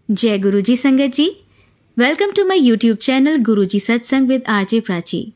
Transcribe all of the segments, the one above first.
जय गुरुजी संगत जी। Welcome to my YouTube channel Guruji satsang with RJ Prachi.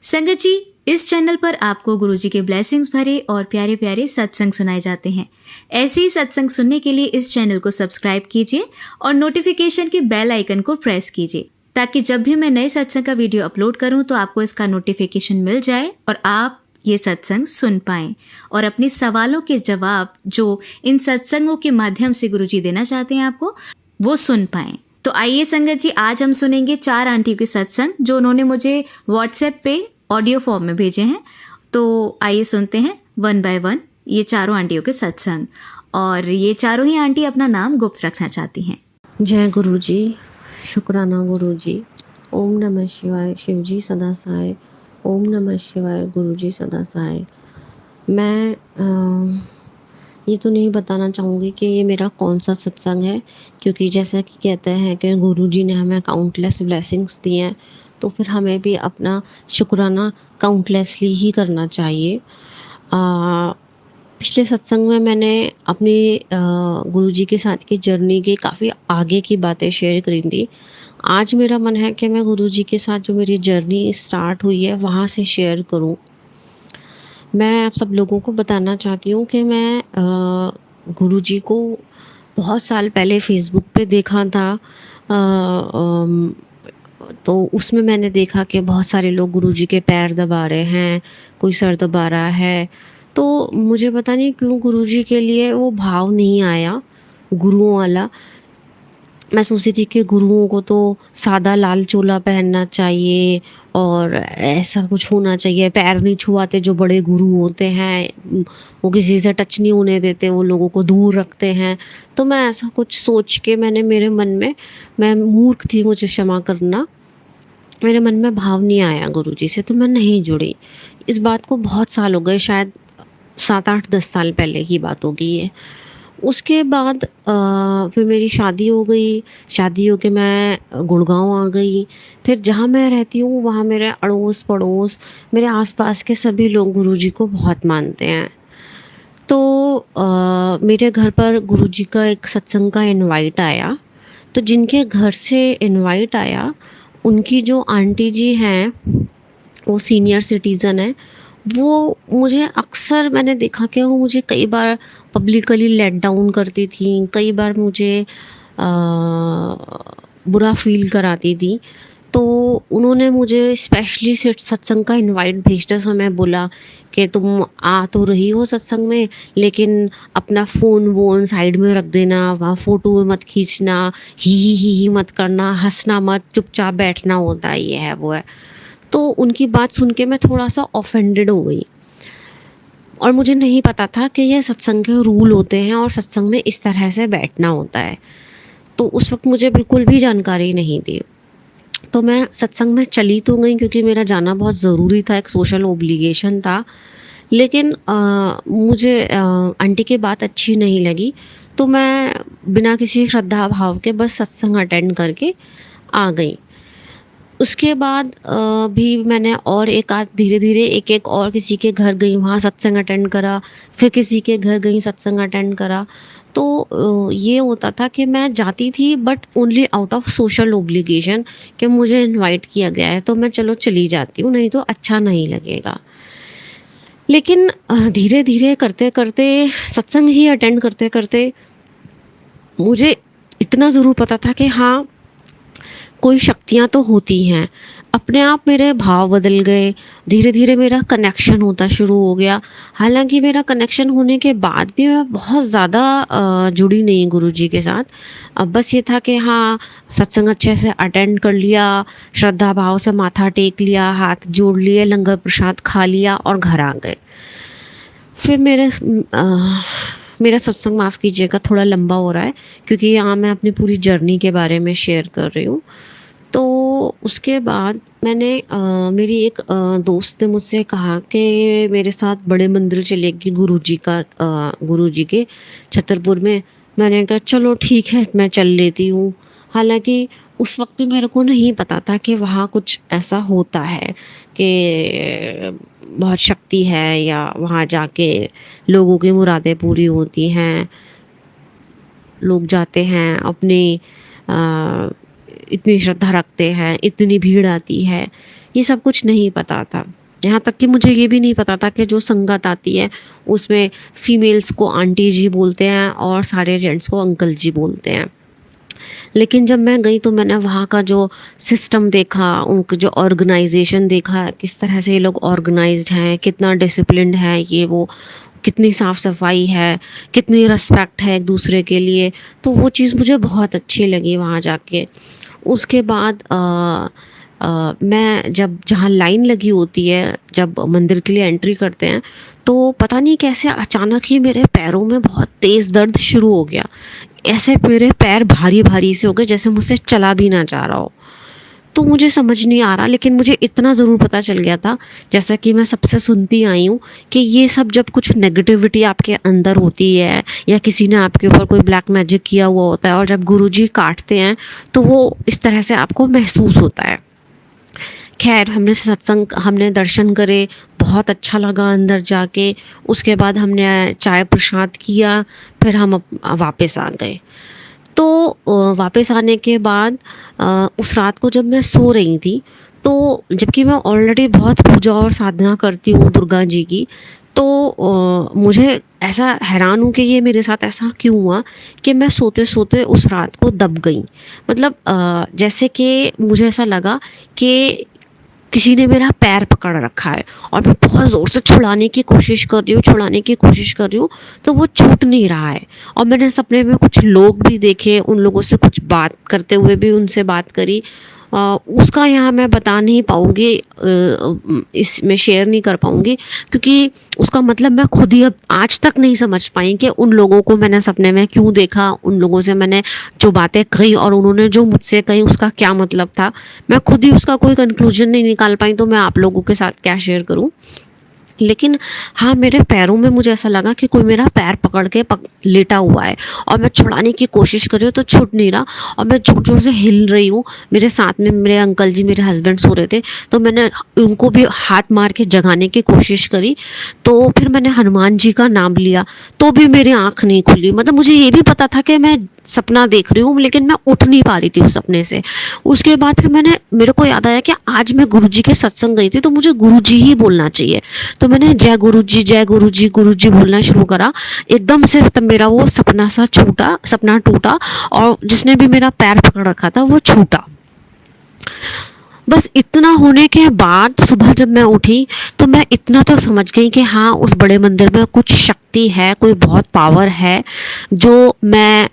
संगत जी, इस चैनल पर आपको गुरुजी के ब्लेसिंग्स भरे और प्यारे प्यारे सत्संग सुनाए जाते हैं। ऐसे ही सत्संग सुनने के लिए इस चैनल को सब्सक्राइब कीजिए और नोटिफिकेशन के बेल आइकन को प्रेस कीजिए, ताकि जब भी मैं नए सत्संग का वीडियो अपलोड करूं तो आपको इसका नोटिफिकेशन मिल जाए और आप ये सत्संग सुन पाएं और अपने सवालों के जवाब जो इन सत्संगों के माध्यम से गुरुजी देना चाहते हैं आपको, वो सुन पाएं। तो आइए संगत जी, आज हम सुनेंगे 4 आंटियों के सत्संग जो उन्होंने मुझे व्हाट्सएप पे ऑडियो फॉर्म में भेजे हैं। तो आइए सुनते हैं 1 बाय 1 ये चारों आंटियों के सत्संग। और ये चारों ही आंटी अपना नाम गुप्त रखना चाहती हैं। जय गुरु जी, शुक्राना गुरु जी। ओम नमः शिवाय, शिव जी सदा सहाय। ओम नमः शिवाय, गुरु जी सदा सहाय। मैं ये तो नहीं बताना चाहूँगी कि ये मेरा कौन सा सत्संग है, क्योंकि जैसा कि कहते हैं कि गुरु जी ने हमें काउंटलेस ब्लेसिंग्स दिए हैं, तो फिर हमें भी अपना शुक्राना काउंटलेसली ही करना चाहिए। पिछले सत्संग में मैंने अपनी गुरु जी के साथ की जर्नी की काफ़ी आगे की बातें शेयर करी थी। आज मेरा मन है कि मैं गुरु जी के साथ जो मेरी जर्नी स्टार्ट हुई है वहाँ से शेयर करूँ। मैं आप सब लोगों को बताना चाहती हूँ कि मैं गुरुजी को बहुत साल पहले फ़ेसबुक पे देखा था। तो उसमें मैंने देखा कि बहुत सारे लोग गुरुजी के पैर दबा रहे हैं, कोई सर दबा रहा है। तो मुझे पता नहीं क्यों गुरुजी के लिए वो भाव नहीं आया गुरुओं वाला। मैं सोचती थी कि गुरुओं को तो सादा लाल चोला पहनना चाहिए और ऐसा कुछ होना चाहिए, पैर नहीं छुआते जो बड़े गुरु होते हैं, वो किसी से टच नहीं होने देते, वो लोगों को दूर रखते हैं। तो मैं ऐसा कुछ सोच के मैंने मेरे मन में, मैं मूर्ख थी, मुझे क्षमा करना, मेरे मन में भाव नहीं आया गुरुजी से, तो मैं नहीं जुड़ी। इस बात को बहुत साल हो गए, शायद 7-8-10 साल पहले की बात होगी ये। उसके बाद फिर मेरी शादी हो गई। शादी हो के मैं गुड़गांव आ गई। फिर जहाँ मैं रहती हूँ वहाँ मेरे अड़ोस पड़ोस, मेरे आसपास के सभी लोग गुरुजी को बहुत मानते हैं। तो मेरे घर पर गुरुजी का एक सत्संग का इनवाइट आया। तो जिनके घर से इनवाइट आया उनकी जो आंटी जी हैं, वो सीनियर सिटीज़न है। वो मुझे अक्सर मैंने देखा कि वो मुझे कई बार पब्लिकली लेट डाउन करती थी, कई बार मुझे बुरा फ़ील कराती थी। तो उन्होंने मुझे स्पेशली सत्संग का इनवाइट भेजते समय बोला कि तुम आ तो रही हो सत्संग में, लेकिन अपना फ़ोन वोन साइड में रख देना, वहाँ फ़ोटो मत खींचना, ही मत करना, हंसना मत, चुपचाप बैठना होता है, ये है वो है। तो उनकी बात सुन के मैं थोड़ा-सा ऑफेंडेड हो गई और मुझे नहीं पता था कि ये सत्संग के रूल होते हैं और सत्संग में इस तरह से बैठना होता है। तो उस वक़्त मुझे बिल्कुल भी जानकारी नहीं थी। तो मैं सत्संग में चली तो गई क्योंकि मेरा जाना बहुत ज़रूरी था, एक सोशल ऑब्लिगेशन था। लेकिन मुझे आंटी की बात अच्छी नहीं लगी, तो मैं बिना किसी श्रद्धा भाव के बस सत्संग अटेंड करके आ गई। उसके बाद भी मैंने और एक आध धीरे-धीरे एक-एक और किसी के घर गई, वहाँ सत्संग अटेंड करा, फिर किसी के घर गई, सत्संग अटेंड करा। तो ये होता था कि मैं जाती थी but only out of social obligation, कि मुझे इनवाइट किया गया है तो मैं चलो चली जाती हूँ, नहीं तो अच्छा नहीं लगेगा। लेकिन धीरे-धीरे करते-करते, सत्संग ही अटेंड करते-करते मुझे इतना ज़रूर पता था कि हाँ, कोई शक्तियाँ तो होती हैं। अपने आप मेरे भाव बदल गए, धीरे-धीरे मेरा कनेक्शन होता शुरू हो गया। हालाँकि मेरा कनेक्शन होने के बाद भी मैं बहुत ज़्यादा जुड़ी नहीं गुरुजी के साथ। अब बस ये था कि हाँ, सत्संग अच्छे से अटेंड कर लिया, श्रद्धा भाव से माथा टेक लिया, हाथ जोड़ लिए, लंगर प्रसाद खा लिया और घर आ गए। फिर मेरा सत्संग, माफ़ कीजिएगा, थोड़ा लंबा हो रहा है क्योंकि यहाँ मैं अपनी पूरी जर्नी के बारे में शेयर कर रही हूँ। तो उसके बाद मैंने मेरी एक दोस्त ने मुझसे कहा कि मेरे साथ बड़े मंदिर चलेगी गुरुजी के छतरपुर में। मैंने कहा चलो ठीक है, मैं चल लेती हूँ। हालाँकि उस वक़्त भी मेरे को नहीं पता था कि वहाँ कुछ ऐसा होता है कि बहुत शक्ति है या वहाँ जाके लोगों की मुरादें पूरी होती हैं। लोग जाते हैं, अपने अ, इतनी श्रद्धा रखते हैं, इतनी भीड़ आती है, ये सब कुछ नहीं पता था। यहाँ तक कि मुझे ये भी नहीं पता था कि जो संगत आती है उसमें फीमेल्स को आंटी जी बोलते हैं और सारे जेंट्स को अंकल जी बोलते हैं। लेकिन जब मैं गई तो मैंने वहाँ का जो सिस्टम देखा, उनका जो ऑर्गेनाइजेशन देखा, किस तरह से ये लोग ऑर्गेनाइज्ड हैं, कितना डिसिप्लिन्ड है ये वो, कितनी साफ़ सफाई है, कितनी रिस्पेक्ट है एक दूसरे के लिए, तो वो चीज़ मुझे बहुत अच्छी लगी वहाँ जाके। उसके बाद मैं जब जहाँ लाइन लगी होती है, जब मंदिर के लिए एंट्री करते हैं, तो पता नहीं कैसे अचानक ही मेरे पैरों में बहुत तेज़ दर्द शुरू हो गया। ऐसे मेरे पैर भारी-भारी से हो गए जैसे मुझसे चला भी ना जा रहा हो। तो मुझे समझ नहीं आ रहा, लेकिन मुझे इतना ज़रूर पता चल गया था, जैसा कि मैं सबसे सुनती आई हूँ, कि ये सब जब कुछ नेगेटिविटी आपके अंदर होती है या किसी ने आपके ऊपर कोई ब्लैक मैजिक किया हुआ होता है और जब गुरुजी काटते हैं तो वो इस तरह से आपको महसूस होता है। खैर हमने दर्शन करे, बहुत अच्छा लगा अंदर जाके। उसके बाद हमने चाय प्रसाद किया, फिर हम वापस आ गए। तो वापस आने के बाद उस रात को जब मैं सो रही थी, तो जबकि मैं ऑलरेडी बहुत पूजा और साधना करती हूँ दुर्गा जी की, तो मुझे ऐसा हैरान हूँ कि ये मेरे साथ ऐसा क्यों हुआ कि मैं सोते-सोते उस रात को दब गई। मतलब जैसे कि मुझे ऐसा लगा कि किसी ने मेरा पैर पकड़ रखा है और मैं बहुत ज़ोर से छुड़ाने की कोशिश कर रही हूँ, तो वो छूट नहीं रहा है। और मैंने सपने में कुछ लोग भी देखे, उन लोगों से कुछ बात करते हुए भी उनसे बात करी। उसका यहाँ मैं बता नहीं पाऊँगी, इसमें शेयर नहीं कर पाऊँगी, क्योंकि उसका मतलब मैं खुद ही अब आज तक नहीं समझ पाई कि उन लोगों को मैंने सपने में क्यों देखा, उन लोगों से मैंने जो बातें कही और उन्होंने जो मुझसे कही उसका क्या मतलब था। मैं खुद ही उसका कोई कंक्लूजन नहीं निकाल पाई, तो मैं आप लोगों के साथ क्या शेयर करूँ। लेकिन हाँ, मेरे पैरों में मुझे ऐसा लगा कि कोई मेरा पैर पकड़ के लेटा हुआ है और मैं छुड़ाने की कोशिश कर रही हूँ तो छूट नहीं रहा, और मैं ज़ोर-ज़ोर से हिल रही हूँ। मेरे साथ में मेरे अंकल जी, मेरे हस्बैंड सो रहे थे, तो मैंने उनको भी हाथ मार के जगाने की कोशिश करी। तो फिर मैंने हनुमान जी का नाम लिया, तो भी मेरी आँख नहीं खुली। मतलब मुझे ये भी पता था कि मैं सपना देख रही हूँ, लेकिन मैं उठ नहीं पा रही थी उस सपने से। उसके बाद फिर मेरे को याद आया कि आज मैं गुरुजी के सत्संग गई थी, तो मुझे गुरुजी ही बोलना चाहिए। तो मैंने जय गुरुजी, जय गुरुजी, गुरुजी बोलना शुरू करा। एकदम से तब मेरा वो सपना टूटा और जिसने भी मेरा पैर पकड़ रखा था वो छूटा। बस इतना होने के बाद सुबह जब मैं उठी, तो मैं इतना तो समझ गई कि हाँ, उस बड़े मंदिर में कुछ शक्ति है, कोई बहुत पावर है जो मैं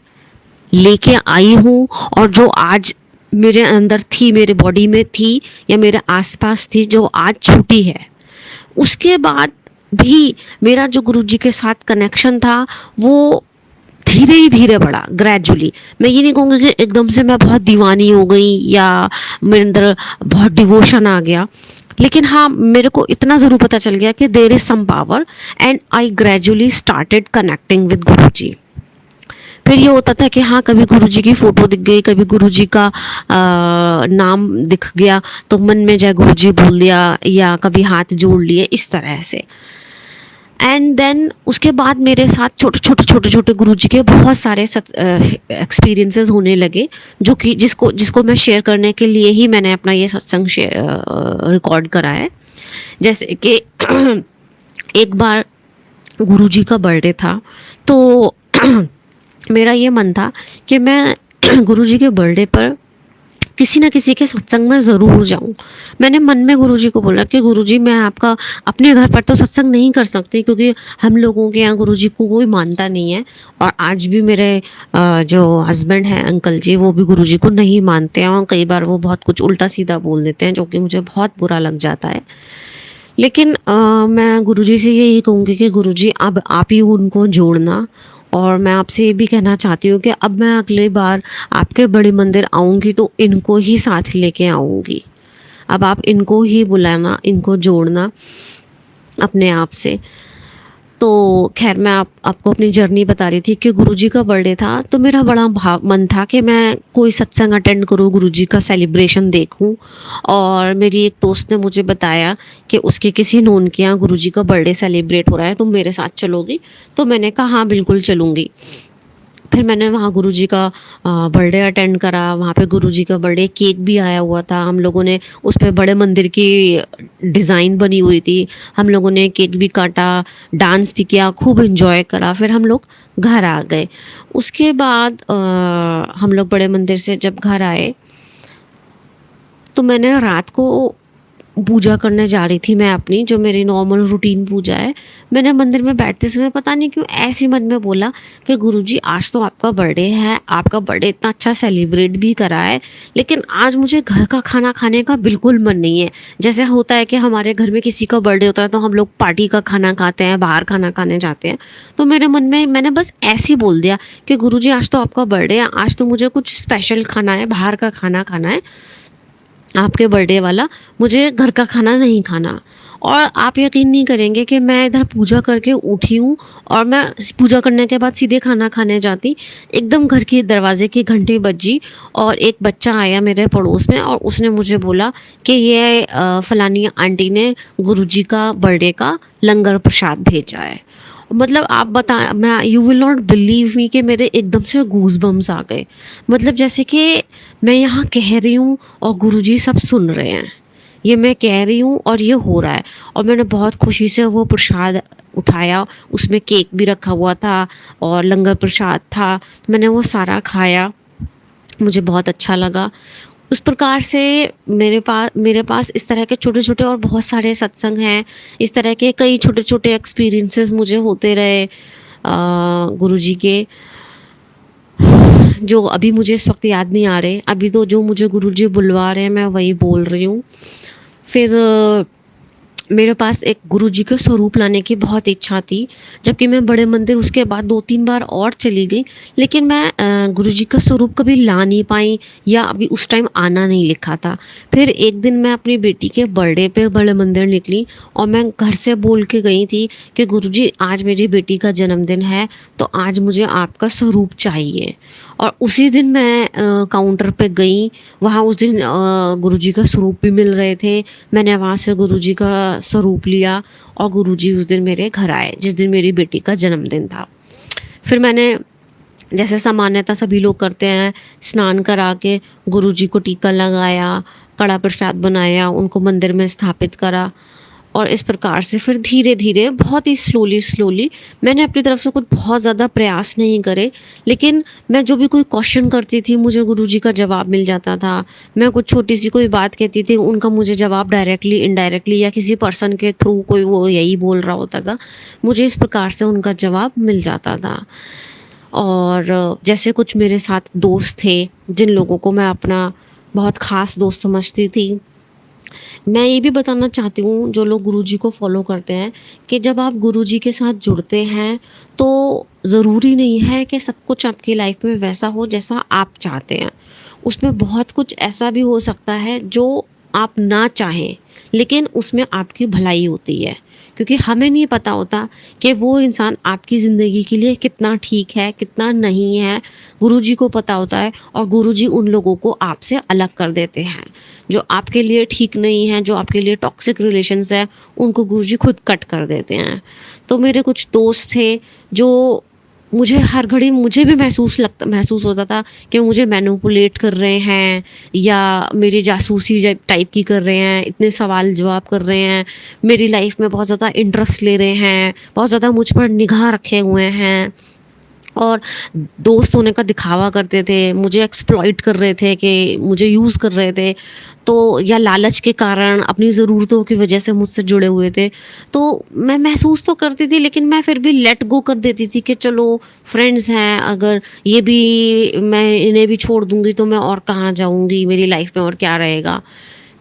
लेके आई हूँ, और जो आज मेरे अंदर थी, मेरे बॉडी में थी या मेरे आसपास थी, जो आज छूटी है। उसके बाद भी मेरा जो गुरुजी के साथ कनेक्शन था वो धीरे ही धीरे बढ़ा, ग्रेजुअली। मैं ये नहीं कहूँगी कि एकदम से मैं बहुत दीवानी हो गई या मेरे अंदर बहुत डिवोशन आ गया, लेकिन हाँ, मेरे को इतना ज़रूर पता चल गया कि there is some power, and I gradually started connecting with Guruji. फिर ये होता था कि हाँ, कभी गुरुजी की फ़ोटो दिख गई, कभी गुरुजी का नाम दिख गया तो मन में जय गुरुजी बोल दिया, या कभी हाथ जोड़ लिए, इस तरह से। एंड देन उसके बाद मेरे साथ छोटे-छोटे गुरुजी के बहुत सारे एक्सपीरियंसेस होने लगे, जो कि जिसको मैं शेयर करने के लिए ही मैंने अपना ये सत्संग रिकॉर्ड करा है। जैसे कि एक बार गुरुजी का बर्थडे था, तो मेरा ये मन था कि मैं गुरुजी के बर्थडे पर किसी न किसी के सत्संग में ज़रूर जाऊं। मैंने मन में गुरुजी को बोला कि गुरुजी, मैं आपका अपने घर पर तो सत्संग नहीं कर सकती, क्योंकि हम लोगों के यहाँ गुरुजी को कोई मानता नहीं है, और आज भी मेरे जो हस्बैंड हैं अंकल जी, वो भी गुरुजी को नहीं मानते हैं, और कई बार वो बहुत कुछ उल्टा सीधा बोल देते हैं, जो कि मुझे बहुत बुरा लग जाता है। लेकिन मैं गुरुजी से यही कहूँगी कि गुरुजी, अब आप ही उनको जोड़ना, और मैं आपसे ये भी कहना चाहती हूँ कि अब मैं अगली बार आपके बड़े मंदिर आऊँगी तो इनको ही साथ लेके आऊँगी। अब आप इनको ही बुलाना, इनको जोड़ना अपने आप से। तो खैर, मैं आपको अपनी जर्नी बता रही थी कि गुरुजी का बर्थडे था, तो मेरा बड़ा मन था कि मैं कोई सत्संग अटेंड करूँ, गुरुजी का सेलिब्रेशन देखूँ। और मेरी एक दोस्त ने मुझे बताया कि उसके किसी नोन के यहाँ गुरुजी का बर्थडे सेलिब्रेट हो रहा है, तुम मेरे साथ चलोगी? तो मैंने कहा हाँ, बिल्कुल चलूँगी। फिर मैंने वहाँ गुरुजी का बर्थडे अटेंड करा। वहाँ पे गुरुजी का बर्थडे केक भी आया हुआ था। हम लोगों ने उस पे बड़े मंदिर की डिज़ाइन बनी हुई थी। हम लोगों ने केक भी काटा, डांस भी किया, खूब एन्जॉय करा। फिर हम लोग घर आ गए। उसके बाद हम लोग बड़े मंदिर से जब घर आए, तो मैंने रात को पूजा करने जा रही थी मैं अपनी, जो मेरी नॉर्मल रूटीन पूजा है। मैंने मंदिर में बैठते समय पता नहीं क्यों ऐसे ही मन में बोला कि गुरुजी आज तो आपका बर्थडे है, आपका बर्थडे इतना अच्छा सेलिब्रेट भी करा है, लेकिन आज मुझे घर का खाना खाने का बिल्कुल मन नहीं है। जैसे होता है कि हमारे घर में किसी का बर्थडे होता है तो हम लोग पार्टी का खाना खाते हैं, बाहर खाना खाने जाते हैं। तो मेरे मन में मैंने बस ऐसे ही बोल दिया कि गुरुजी आज तो आपका बर्थडे है, आज तो मुझे कुछ स्पेशल खाना है, बाहर का खाना खाना है आपके बर्थडे वाला, मुझे घर का खाना नहीं खाना। और आप यकीन नहीं करेंगे कि मैं इधर पूजा करके उठी हूँ और मैं पूजा करने के बाद सीधे खाना खाने जाती, एकदम घर के दरवाजे की घंटी बजी और एक बच्चा आया मेरे पड़ोस में और उसने मुझे बोला कि ये फलानी आंटी ने गुरुजी का बर्थडे का लंगर प्रसाद भेजा है। मतलब आप बता मैं you will not believe me कि मेरे एकदम से गूज बम्स आ गए। मतलब जैसे कि मैं यहाँ कह रही हूँ और गुरुजी सब सुन रहे हैं। ये मैं कह रही हूँ और ये हो रहा है। और मैंने बहुत खुशी से वो प्रसाद उठाया, उसमें केक भी रखा हुआ था और लंगर प्रसाद था। मैंने वो सारा खाया, मुझे बहुत अच्छा लगा। उस प्रकार से मेरे पास इस तरह के छोटे-छोटे और बहुत सारे सत्संग हैं। इस तरह के कई छोटे-छोटे एक्सपीरियंसेस मुझे होते रहे गुरुजी के, जो अभी मुझे इस वक़्त याद नहीं आ रहे। अभी तो जो मुझे गुरुजी बुलवा रहे हैं मैं वही बोल रही हूँ। फिर मेरे पास एक गुरुजी के स्वरूप लाने की बहुत इच्छा थी, जबकि मैं बड़े मंदिर उसके बाद 2-3 बार और चली गई, लेकिन मैं गुरुजी का स्वरूप कभी ला नहीं पाई या अभी उस टाइम आना नहीं लिखा था। फिर एक दिन मैं अपनी बेटी के बर्थडे पे बड़े मंदिर निकली और मैं घर से बोल के गई थी कि गुरुजी आज मेरी बेटी का जन्मदिन है, तो आज मुझे आपका स्वरूप चाहिए। और उसी दिन मैं काउंटर पे गई, वहाँ उस दिन गुरुजी का स्वरूप भी मिल रहे थे। मैंने वहाँ से गुरुजी का स्वरूप लिया और गुरुजी उस दिन मेरे घर आए, जिस दिन मेरी बेटी का जन्मदिन था। फिर मैंने जैसे सामान्यतः सभी लोग करते हैं, स्नान करा के गुरुजी को टीका लगाया, कड़ा प्रसाद बनाया, उनको मंदिर में स्थापित करा और इस प्रकार से फिर धीरे-धीरे बहुत ही स्लोली मैंने अपनी तरफ से कुछ बहुत ज़्यादा प्रयास नहीं करे, लेकिन मैं जो भी कोई क्वेश्चन करती थी मुझे गुरुजी का जवाब मिल जाता था। मैं कुछ छोटी-सी कोई बात कहती थी, उनका मुझे जवाब डायरेक्टली, इनडायरेक्टली या किसी पर्सन के थ्रू कोई वो यही बोल रहा होता था, मुझे इस प्रकार से उनका जवाब मिल जाता था। और जैसे कुछ मेरे साथ दोस्त थे, जिन लोगों को मैं अपना बहुत ख़ास दोस्त समझती थी, मैं ये भी बताना चाहती हूँ जो लोग गुरुजी को फ़ॉलो करते हैं कि जब आप गुरुजी के साथ जुड़ते हैं तो ज़रूरी नहीं है कि सब कुछ आपकी लाइफ में वैसा हो जैसा आप चाहते हैं। उसमें बहुत कुछ ऐसा भी हो सकता है जो आप ना चाहें, लेकिन उसमें आपकी भलाई होती है, क्योंकि हमें नहीं पता होता कि वो इंसान आपकी ज़िंदगी के लिए कितना ठीक है, कितना नहीं है। गुरुजी को पता होता है और गुरुजी उन लोगों को आपसे अलग कर देते हैं। जो आपके लिए ठीक नहीं है, जो आपके लिए टॉक्सिक रिलेशंस है, उनको गुरुजी खुद कट कर देते हैं। तो मेरे कुछ दोस्त थे जो मुझे हर घड़ी मुझे भी महसूस होता था कि मुझे मैनिपुलेट कर रहे हैं या मेरी जासूसी टाइप की कर रहे हैं, इतने सवाल जवाब कर रहे हैं, मेरी लाइफ में बहुत ज़्यादा इंटरेस्ट ले रहे हैं, बहुत ज़्यादा मुझ पर निगाह रखे हुए हैं और दोस्त होने का दिखावा करते थे, मुझे एक्सप्लॉइट कर रहे थे कि मुझे यूज़ कर रहे थे, तो या लालच के कारण अपनी ज़रूरतों की वजह से मुझसे जुड़े हुए थे। तो मैं महसूस तो करती थी, लेकिन मैं फिर भी लेट गो कर देती थी कि चलो फ्रेंड्स हैं, अगर ये भी मैं इन्हें भी छोड़ दूँगी तो मैं और कहाँ जाऊँगी, मेरी लाइफ में और क्या रहेगा।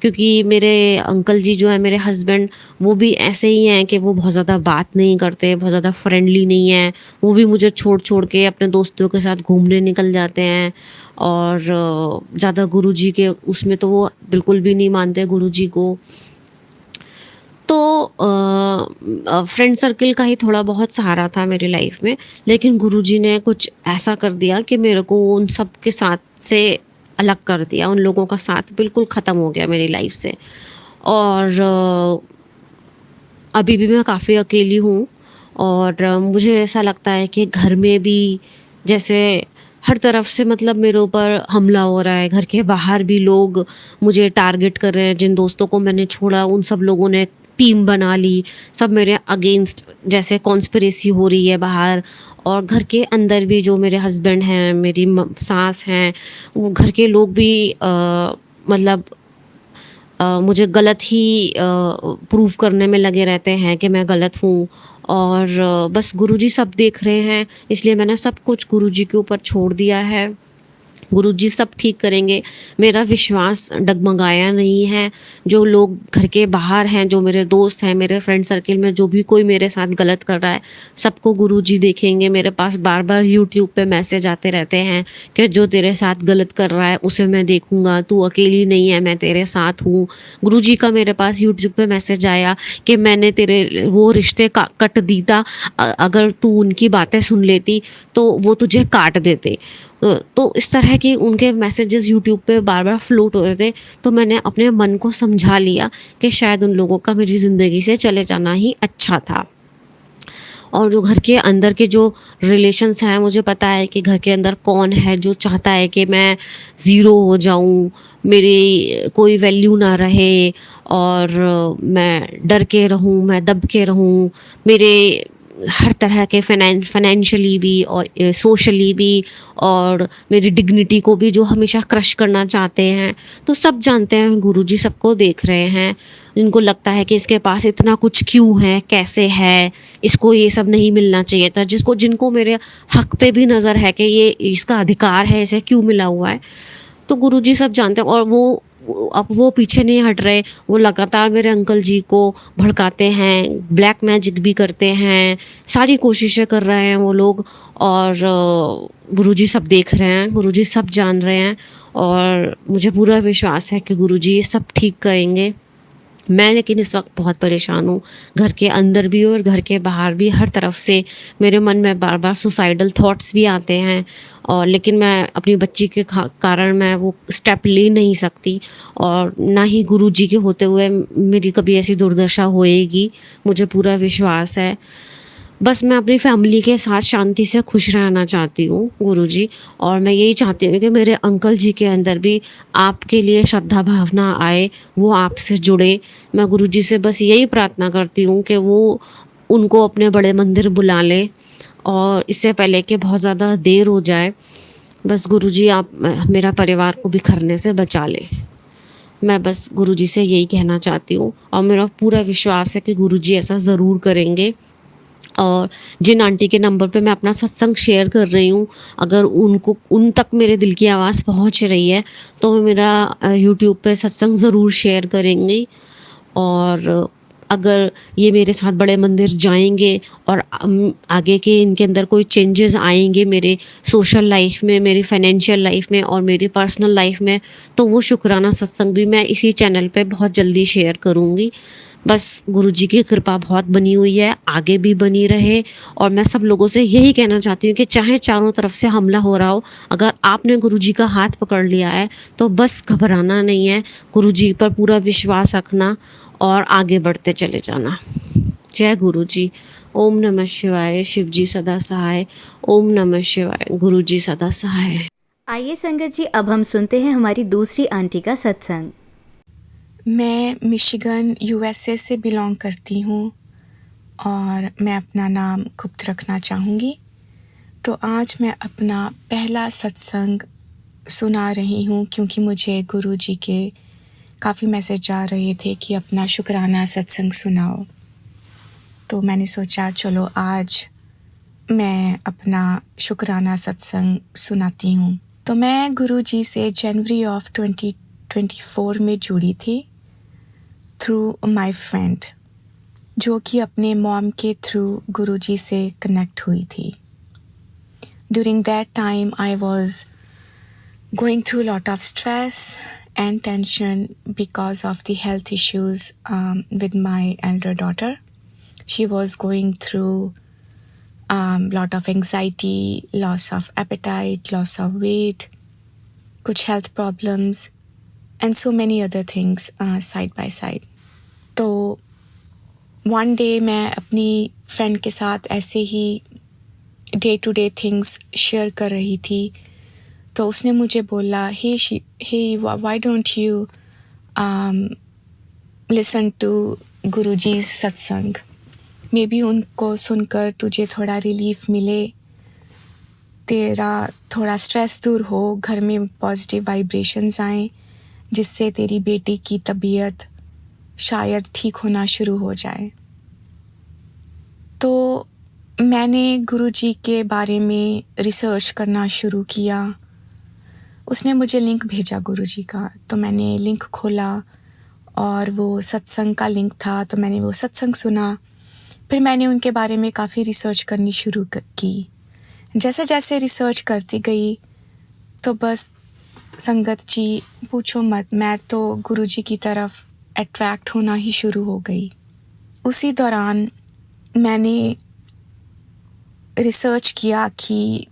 क्योंकि मेरे अंकल जी जो है मेरे हस्बैंड, वो भी ऐसे ही हैं कि वो बहुत ज़्यादा बात नहीं करते, बहुत ज़्यादा फ्रेंडली नहीं हैं। वो भी मुझे छोड़ के अपने दोस्तों के साथ घूमने निकल जाते हैं और ज़्यादा गुरुजी के उसमें तो वो बिल्कुल भी नहीं मानते गुरुजी को। तो फ्रेंड सर्किल का ही थोड़ा बहुत सहारा था मेरी लाइफ में, लेकिन गुरुजी ने कुछ ऐसा कर दिया कि मेरे को उन सब के साथ से अलग कर दिया, उन लोगों का साथ बिल्कुल ख़त्म हो गया मेरी लाइफ से। और अभी भी मैं काफ़ी अकेली हूँ और मुझे ऐसा लगता है कि घर में भी जैसे हर तरफ से मतलब मेरे ऊपर हमला हो रहा है, घर के बाहर भी लोग मुझे टारगेट कर रहे हैं। जिन दोस्तों को मैंने छोड़ा उन सब लोगों ने टीम बना ली, सब मेरे अगेंस्ट, जैसे कॉन्स्पिरेसी हो रही है बाहर। और घर के अंदर भी जो मेरे हस्बैंड हैं, मेरी सास हैं, वो घर के लोग भी मतलब मुझे गलत ही प्रूव करने में लगे रहते हैं कि मैं गलत हूँ। और बस गुरुजी सब देख रहे हैं, इसलिए मैंने सब कुछ गुरुजी के ऊपर छोड़ दिया है। गुरुजी सब ठीक करेंगे, मेरा विश्वास डगमगाया नहीं है। जो लोग घर के बाहर हैं, जो मेरे दोस्त हैं, मेरे फ्रेंड सर्किल में जो भी कोई मेरे साथ गलत कर रहा है, सबको गुरुजी देखेंगे। मेरे पास बार-बार यूट्यूब पे मैसेज आते रहते हैं कि जो तेरे साथ गलत कर रहा है उसे मैं देखूँगा, तू अकेली नहीं है, मैं तेरे साथ हूँ। गुरुजी का मेरे पास यूट्यूब पे मैसेज आया कि मैंने तेरे वो रिश्ते का कट दीता, अगर तू उनकी बातें सुन लेती तो वो तुझे काट देते। तो इस तरह के उनके मैसेजेस यूट्यूब पे बार-बार फ्लोट हो रहे थे। तो मैंने अपने मन को समझा लिया कि शायद उन लोगों का मेरी ज़िंदगी से चले जाना ही अच्छा था। और जो घर के अंदर के जो रिलेशंस हैं, मुझे पता है कि घर के अंदर कौन है जो चाहता है कि मैं ज़ीरो हो जाऊँ, मेरी कोई वैल्यू ना रहे और मैं डर के रहूँ, मैं दब के रहूँ। मेरे हर तरह के फाइनेंशियली भी और सोशली भी और मेरी डिग्निटी को भी जो हमेशा क्रश करना चाहते हैं। तो सब जानते हैं, गुरुजी सबको देख रहे हैं। इनको लगता है कि इसके पास इतना कुछ क्यों है, कैसे है, इसको ये सब नहीं मिलना चाहिए था। जिनको मेरे हक पे भी नज़र है कि ये इसका अधिकार है, इसे क्यों मिला हुआ है। तो गुरुजी सब जानते हैं और अब वो पीछे नहीं हट रहे। वो लगातार मेरे अंकल जी को भड़काते हैं, ब्लैक मैजिक भी करते हैं, सारी कोशिशें कर रहे हैं वो लोग। और गुरुजी सब देख रहे हैं, गुरुजी सब जान रहे हैं और मुझे पूरा विश्वास है कि गुरुजी ये सब ठीक करेंगे। मैं लेकिन इस वक़्त बहुत परेशान हूँ, घर के अंदर भी और घर के बाहर भी। हर तरफ से मेरे मन में बार-बार सुसाइडल थॉट्स भी आते हैं और लेकिन मैं अपनी बच्ची के कारण मैं वो स्टेप ले नहीं सकती और ना ही गुरुजी के होते हुए मेरी कभी ऐसी दुर्दशा होएगी, मुझे पूरा विश्वास है। बस मैं अपनी फैमिली के साथ शांति से खुश रहना चाहती हूँ गुरुजी। और मैं यही चाहती हूँ कि मेरे अंकल जी के अंदर भी आपके लिए श्रद्धा भावना आए, वो आपसे जुड़े। मैं गुरुजी से बस यही प्रार्थना करती हूँ कि वो उनको अपने बड़े मंदिर बुला लें और इससे पहले कि बहुत ज़्यादा देर हो जाए। बस गुरुजी आप मेरा परिवार को बिखरने से बचा लें। मैं बस गुरुजी से यही कहना चाहती हूँ और मेरा पूरा विश्वास है कि गुरुजी ऐसा ज़रूर करेंगे। और जिन आंटी के नंबर पे मैं अपना सत्संग शेयर कर रही हूँ, अगर उन तक मेरे दिल की आवाज़ पहुँच रही है तो वो मेरा यूट्यूब पे सत्संग ज़रूर शेयर करेंगी। और अगर ये मेरे साथ बड़े मंदिर जाएँगे और आगे के इनके अंदर कोई चेंजेस आएँगे मेरे सोशल लाइफ में, मेरी फाइनेंशियल लाइफ में और मेरी पर्सनल लाइफ में, तो वो शुक्राना सत्संग भी मैं इसी चैनल पे बहुत जल्दी शेयर करूँगी। बस गुरुजी की कृपा बहुत बनी हुई है, आगे भी बनी रहे। और मैं सब लोगों से यही कहना चाहती हूँ कि चाहे चारों तरफ से हमला हो रहा हो, अगर आपने गुरुजी का हाथ पकड़ लिया है तो बस घबराना नहीं है, गुरुजी पर पूरा विश्वास रखना और आगे बढ़ते चले जाना। जय गुरुजी। ओम नमः शिवाय। शिव जी सदा सहाय। ओम नमः शिवाय। गुरुजी सदा सहाय। आइए संगत जी, अब हम सुनते हैं हमारी दूसरी आंटी का सत्संग। मैं मिशिगन यूएसए से बिलोंग करती हूँ और मैं अपना नाम गुप्त रखना चाहूँगी। तो आज मैं अपना पहला सत्संग सुना रही हूँ क्योंकि मुझे गुरुजी के काफ़ी मैसेज आ रहे थे कि अपना शुक्राना सत्संग सुनाओ। तो मैंने सोचा चलो आज मैं अपना शुक्राना सत्संग सुनाती हूँ। तो मैं गुरुजी से जनवरी ऑफ 2024 में जुड़ी थी थ्रू माय फ्रेंड, जो कि अपने मॉम के थ्रू गुरुजी से कनेक्ट हुई थी। During that time I was going through lot of stress and tension because of the health issues with my elder daughter. She was going through lot of anxiety, loss of appetite, loss of weight, कुछ health problems and so many other things side by side. तो one day मैं अपनी friend के साथ ऐसे ही day to day things share कर रही थी, तो उसने मुझे बोला, hey why don't you listen to Guruji's satsang, may be उनको सुनकर तुझे थोड़ा रिलीफ मिले, तेरा थोड़ा स्ट्रेस दूर हो, घर में पॉजिटिव वाइब्रेशंस आएं, जिससे तेरी बेटी की तबीयत शायद ठीक होना शुरू हो जाए। तो मैंने गुरुजी के बारे में रिसर्च करना शुरू किया। उसने मुझे लिंक भेजा गुरुजी का, तो मैंने लिंक खोला और वो सत्संग का लिंक था, तो मैंने वो सत्संग सुना। फिर मैंने उनके बारे में काफ़ी रिसर्च करनी शुरू की। जैसे जैसे रिसर्च करती गई तो बस संगत जी पूछो मत, मैं तो गुरुजी की तरफ अट्रैक्ट होना ही शुरू हो गई। उसी दौरान मैंने रिसर्च किया कि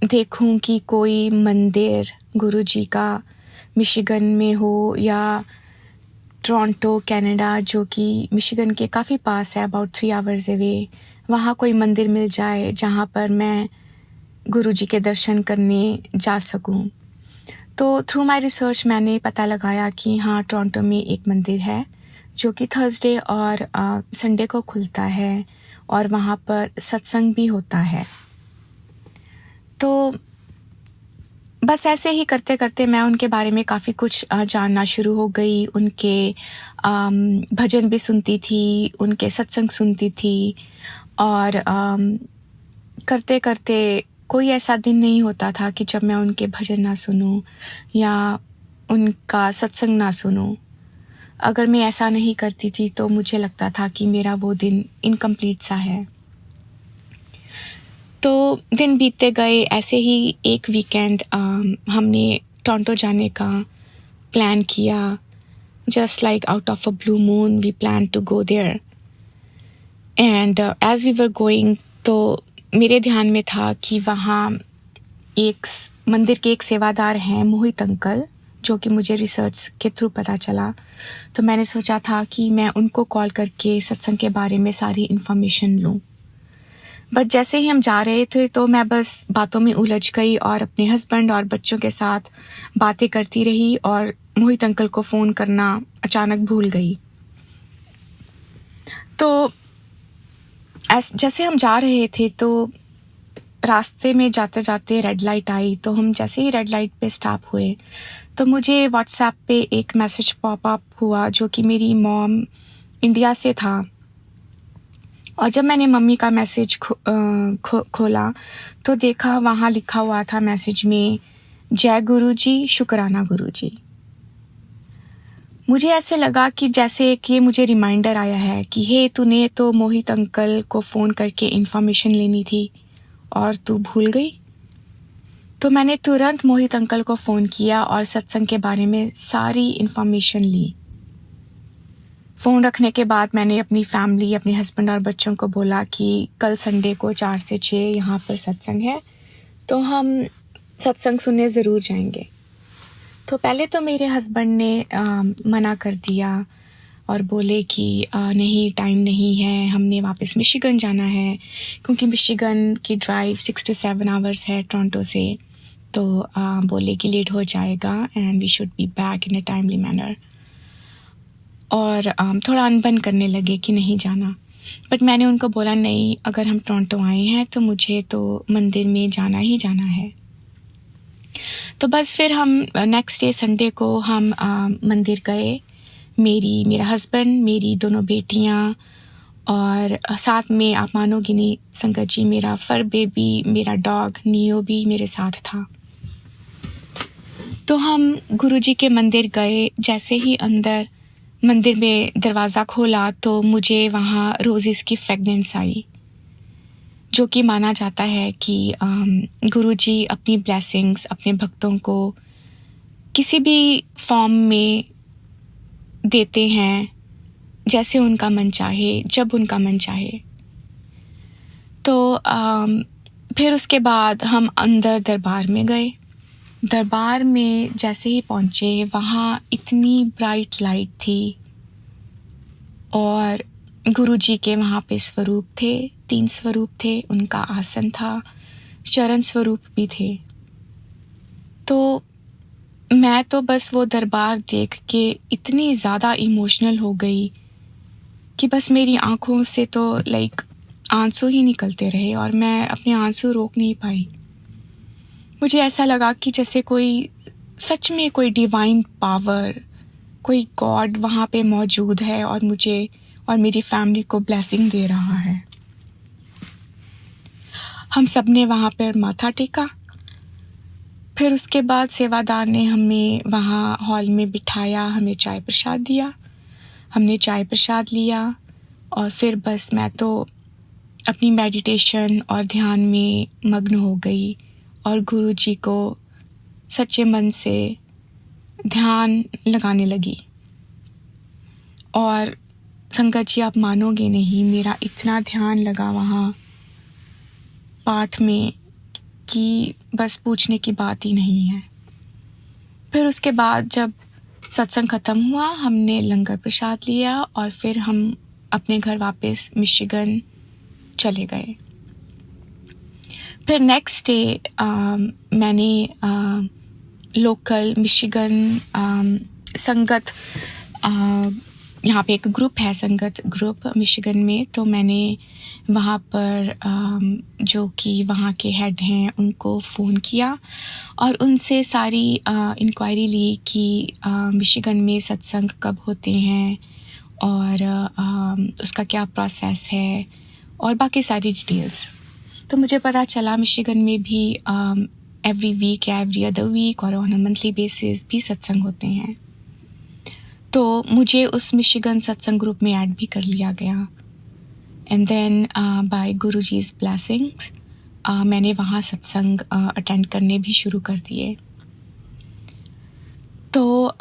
देखूं कि कोई मंदिर गुरुजी का मिशिगन में हो या टोरंटो कनाडा, जो कि मिशिगन के काफ़ी पास है, अबाउट 3 आवर्स अवे, वहाँ कोई मंदिर मिल जाए जहाँ पर मैं गुरुजी के दर्शन करने जा सकूं। तो थ्रू माय रिसर्च मैंने पता लगाया कि हाँ, टोरंटो में एक मंदिर है जो कि थर्सडे और संडे को खुलता है और वहाँ पर सत्संग भी होता है। तो बस ऐसे ही करते करते मैं उनके बारे में काफ़ी कुछ जानना शुरू हो गई। उनके भजन भी सुनती थी, उनके सत्संग सुनती थी, और करते करते कोई ऐसा दिन नहीं होता था कि जब मैं उनके भजन ना सुनूं या उनका सत्संग ना सुनूं। अगर मैं ऐसा नहीं करती थी तो मुझे लगता था कि मेरा वो दिन इनकम्प्लीट सा है। तो दिन बीतते गए। ऐसे ही एक वीकेंड हमने टोरंटो जाने का प्लान किया। Just like out of a blue moon we plan to go there, and as we were going, तो मेरे ध्यान में था कि वहाँ एक मंदिर के एक सेवादार हैं, मोहित अंकल, जो कि मुझे रिसर्च के थ्रू पता चला। तो मैंने सोचा था कि मैं उनको कॉल करके सत्संग के बारे में सारी इन्फॉर्मेशन लूँ। बट जैसे ही हम जा रहे थे तो मैं बस बातों में उलझ गई और अपने हस्बैंड और बच्चों के साथ बातें करती रही और मोहित अंकल को फ़ोन करना अचानक भूल गई। तो जैसे हम जा रहे थे तो रास्ते में जाते जाते रेड लाइट आई। तो हम जैसे ही रेड लाइट पे स्टॉप हुए तो मुझे व्हाट्सएप पे एक मैसेज पॉप अप हुआ जो कि मेरी मॉम इंडिया से था। और जब मैंने मम्मी का मैसेज खोला तो देखा वहाँ लिखा हुआ था मैसेज में, जय गुरुजी, शुक्राना गुरुजी। मुझे ऐसे लगा कि जैसे कि मुझे रिमाइंडर आया है कि हे, तूने तो मोहित अंकल को फ़ोन करके इन्फॉर्मेशन लेनी थी और तू भूल गई। तो मैंने तुरंत मोहित अंकल को फ़ोन किया और सत्संग के बारे में सारी इन्फॉर्मेशन ली। फ़ोन रखने के बाद मैंने अपनी फैमिली, अपने हस्बैंड और बच्चों को बोला कि कल संडे को 4 से 6 यहाँ पर सत्संग है, तो हम सत्संग सुनने ज़रूर जाएंगे। तो पहले तो मेरे हस्बैंड ने मना कर दिया और बोले कि नहीं, टाइम नहीं है, हमने वापस मिशिगन जाना है, क्योंकि मिशिगन की ड्राइव 6 to 7 आवर्स है टोरंटो से। तो बोले कि लेट हो जाएगा and we should be back in a timely manner. और थोड़ा अनबन करने लगे कि नहीं जाना। बट मैंने उनको बोला नहीं, अगर हम टोरंटो आए हैं तो मुझे तो मंदिर में जाना ही जाना है। तो बस फिर हम नेक्स्ट डे संडे को हम मंदिर गए। मेरा हस्बैंड, मेरी दोनों बेटियां और साथ में, आप मानोगे नहीं संगत जी, मेरा फर बेबी, मेरा डॉग नियो भी मेरे साथ था। तो हम गुरुजी के मंदिर गए। जैसे ही अंदर मंदिर में दरवाज़ा खोला तो मुझे वहाँ रोज़ेस की फ्रेगनेंस आई, जो कि माना जाता है कि गुरुजी अपनी ब्लेसिंग्स अपने भक्तों को किसी भी फॉर्म में देते हैं, जैसे उनका मन चाहे, जब उनका मन चाहे। तो फिर उसके बाद हम अंदर दरबार में गए। दरबार में जैसे ही पहुँचे, वहाँ इतनी ब्राइट लाइट थी और गुरुजी के वहाँ पे स्वरूप थे, 3 स्वरूप थे, उनका आसन था, चरण स्वरूप भी थे। तो मैं तो बस वो दरबार देख के इतनी ज़्यादा इमोशनल हो गई कि बस मेरी आँखों से तो आंसू ही निकलते रहे और मैं अपने आंसू रोक नहीं पाई। मुझे ऐसा लगा कि जैसे कोई सच में कोई डिवाइन पावर, कोई गॉड वहाँ पे मौजूद है और मुझे और मेरी फैमिली को ब्लेसिंग दे रहा है। हम सब ने वहाँ पर माथा टेका। फिर उसके बाद सेवादार ने हमें वहाँ हॉल में बिठाया, हमें चाय प्रसाद दिया। हमने चाय प्रसाद लिया और फिर बस मैं तो अपनी मेडिटेशन और ध्यान में मग्न हो गई और गुरुजी को सच्चे मन से ध्यान लगाने लगी। और संगत जी, आप मानोगे नहीं, मेरा इतना ध्यान लगा वहाँ पाठ में कि बस पूछने की बात ही नहीं है। फिर उसके बाद जब सत्संग ख़त्म हुआ, हमने लंगर प्रसाद लिया और फिर हम अपने घर वापस मिशिगन चले गए। फिर नेक्स्ट डे मैंने लोकल मिशिगन संगत, यहाँ पे एक ग्रुप है, संगत ग्रुप मिशिगन में, तो मैंने वहाँ पर जो कि वहाँ के हेड हैं उनको फ़ोन किया और उनसे सारी इंक्वायरी ली कि मिशिगन में सत्संग कब होते हैं और उसका क्या प्रोसेस है और बाकी सारी डिटेल्स। तो मुझे पता चला मिशिगन में भी एवरी वीक या एवरी अदर वीक और ऑन अ मंथली बेसिस भी सत्संग होते हैं। तो मुझे उस मिशिगन सत्संग ग्रुप में ऐड भी कर लिया गया। And then by Guruji's blessings मैंने वहाँ सत्संग अटेंड करने भी शुरू कर दिए। तो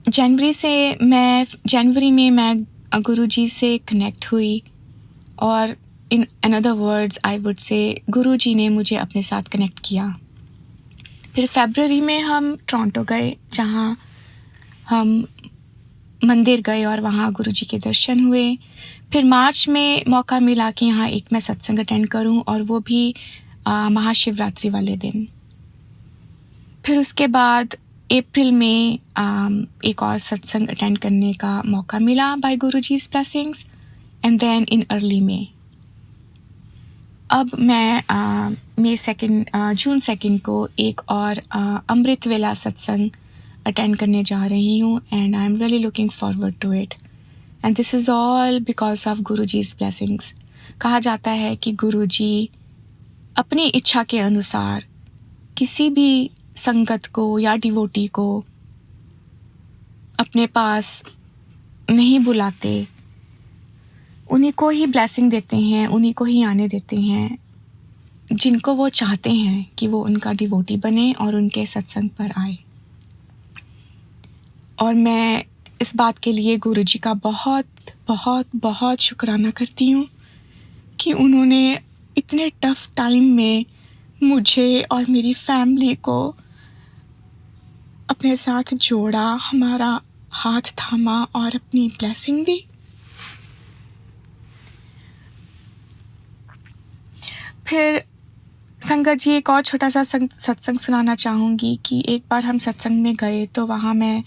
जनवरी में मैं गुरुजी से कनेक्ट हुई और in another words I would say Guruji ने मुझे अपने साथ कनेक्ट किया। फिर फरवरी में हम टोरंटो गए, जहाँ हम मंदिर गए और वहाँ गुरुजी के दर्शन हुए। फिर मार्च में मौका मिला कि यहाँ एक मैं सत्संग अटेंड करूँ और वो भी महाशिवरात्रि वाले दिन। फिर उसके बाद अप्रैल में एक और सत्संग अटेंड करने का मौका मिला by Guruji's blessings. And then in early में अब मैं जून 2 को एक और अमृत वेला सत्संग अटेंड करने जा रही हूँ and I am really looking forward to it. And this is all because of गुरुजी's ब्लेसिंग्स। कहा जाता है कि गुरुजी अपनी इच्छा के अनुसार किसी भी संगत को या डिवोटी को अपने पास नहीं बुलाते, उन्हीं को ही ब्लेसिंग देते हैं, उन्हीं को ही आने देते हैं जिनको वो चाहते हैं कि वो उनका डिवोटी बने और उनके सत्संग पर आए। और मैं इस बात के लिए गुरुजी का बहुत बहुत बहुत शुक्राना करती हूँ कि उन्होंने इतने टफ टाइम में मुझे और मेरी फैमिली को अपने साथ जोड़ा, हमारा हाथ थामा और अपनी ब्लेसिंग दी। फिर संगत जी, एक और छोटा सा सत्संग सुनाना चाहूँगी कि एक बार हम सत्संग में गए तो वहाँ मैं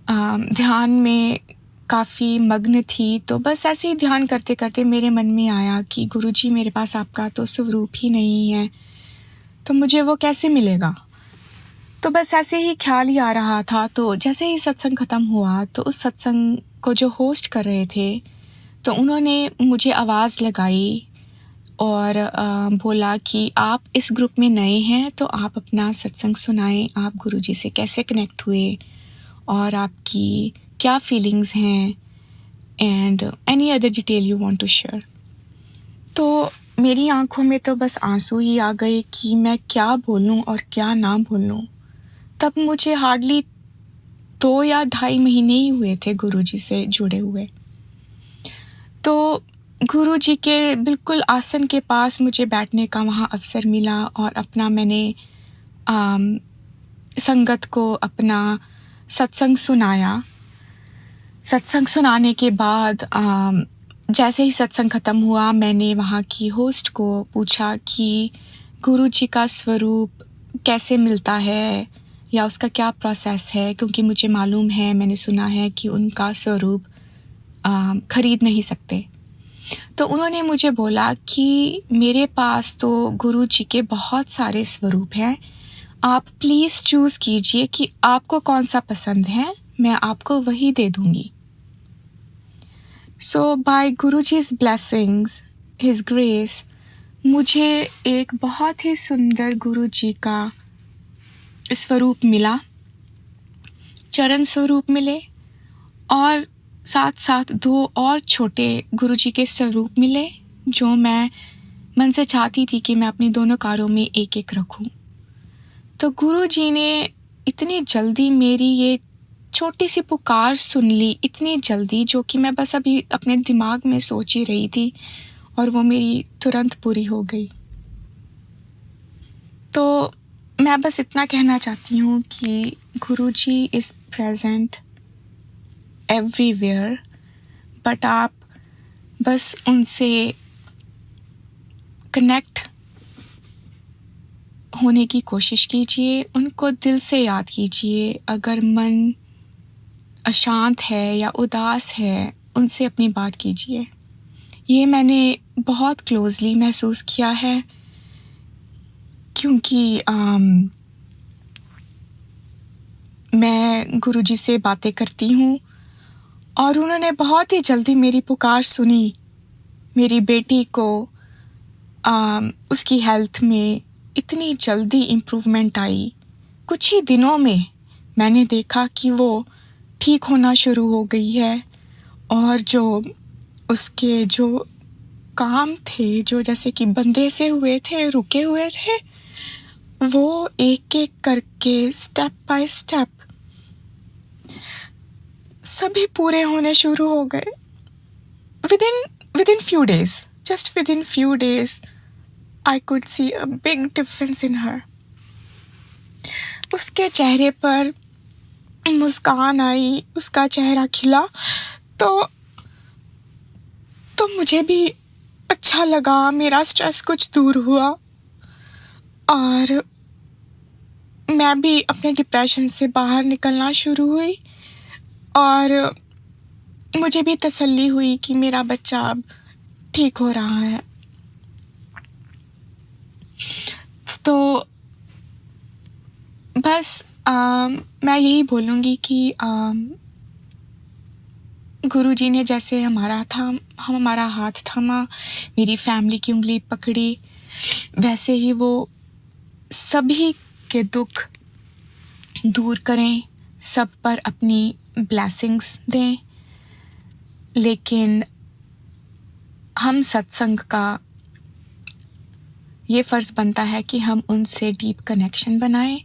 ध्यान में काफ़ी मग्न थी। तो बस ऐसे ही ध्यान करते करते मेरे मन में आया कि गुरुजी, मेरे पास आपका तो स्वरूप ही नहीं है, तो मुझे वो कैसे मिलेगा। तो बस ऐसे ही ख्याल ही आ रहा था। तो जैसे ही सत्संग ख़त्म हुआ तो उस सत्संग को जो होस्ट कर रहे थे तो उन्होंने मुझे आवाज़ लगाई और बोला कि आप इस ग्रुप में नए हैं तो आप अपना सत्संग सुनाएं, आप गुरुजी से कैसे कनेक्ट हुए और आपकी क्या फीलिंग्स हैं and any other detail you want to share. तो मेरी आंखों में तो बस आंसू ही आ गए कि मैं क्या बोलूं और क्या ना बोलूं। तब मुझे हार्डली 2 या 2.5 महीने ही हुए थे गुरुजी से जुड़े हुए। तो गुरुजी के बिल्कुल आसन के पास मुझे बैठने का वहाँ अवसर मिला और अपना मैंने संगत को अपना सत्संग सुनाया। सत्संग सुनाने के बाद जैसे ही सत्संग ख़त्म हुआ, मैंने वहाँ की होस्ट को पूछा कि गुरुजी का स्वरूप कैसे मिलता है या उसका क्या प्रोसेस है, क्योंकि मुझे मालूम है, मैंने सुना है कि उनका स्वरूप खरीद नहीं सकते। तो उन्होंने मुझे बोला कि मेरे पास तो गुरुजी के बहुत सारे स्वरूप हैं, आप प्लीज़ चूज़ कीजिए कि आपको कौन सा पसंद है, मैं आपको वही दे दूँगी। So by Guruji's blessings, his grace, मुझे एक बहुत ही सुंदर गुरुजी का स्वरूप मिला, चरण स्वरूप मिले, और साथ साथ 2 और छोटे गुरुजी के स्वरूप मिले, जो मैं मन से चाहती थी कि मैं अपनी दोनों कारों में एक-एक रखूं। तो गुरुजी ने इतनी जल्दी मेरी ये छोटी सी पुकार सुन ली, इतनी जल्दी, जो कि मैं बस अभी अपने दिमाग में सोच ही रही थी और वो मेरी तुरंत पूरी हो गई। तो मैं बस इतना कहना चाहती हूँ कि गुरुजी इज़ प्रेजेंट एवरीवेयर, बट आप बस उनसे कनेक्ट होने की कोशिश कीजिए, उनको दिल से याद कीजिए। अगर मन अशांत है या उदास है, उनसे अपनी बात कीजिए। ये मैंने बहुत क्लोजली महसूस किया है, क्योंकि मैं गुरुजी से बातें करती हूँ और उन्होंने बहुत ही जल्दी मेरी पुकार सुनी। मेरी बेटी को उसकी हेल्थ में इतनी जल्दी इम्प्रूवमेंट आई, कुछ ही दिनों में मैंने देखा कि वो ठीक होना शुरू हो गई है, और जो उसके जो काम थे, जो जैसे कि बंधे से हुए थे, रुके हुए थे, वो एक-एक करके स्टेप बाय स्टेप सभी पूरे होने शुरू हो गए। Within few days, just within few days, I could see a big difference in her. उसके चेहरे पर मुस्कान आई, उसका चेहरा खिला, तो मुझे भी अच्छा लगा, मेरा स्ट्रेस कुछ दूर हुआ और मैं भी अपने डिप्रेशन से बाहर निकलना शुरू हुई, और मुझे भी तसल्ली हुई कि मेरा बच्चा अब ठीक हो रहा है। तो बस मैं यही बोलूँगी कि गुरुजी ने जैसे हमारा हाथ थामा, मेरी फैमिली की उंगली पकड़ी, वैसे ही वो सभी के दुख दूर करें, सब पर अपनी ब्लेसिंग्स दें। लेकिन हम सत्संग का ये फ़र्ज़ बनता है कि हम उनसे डीप कनेक्शन बनाएं,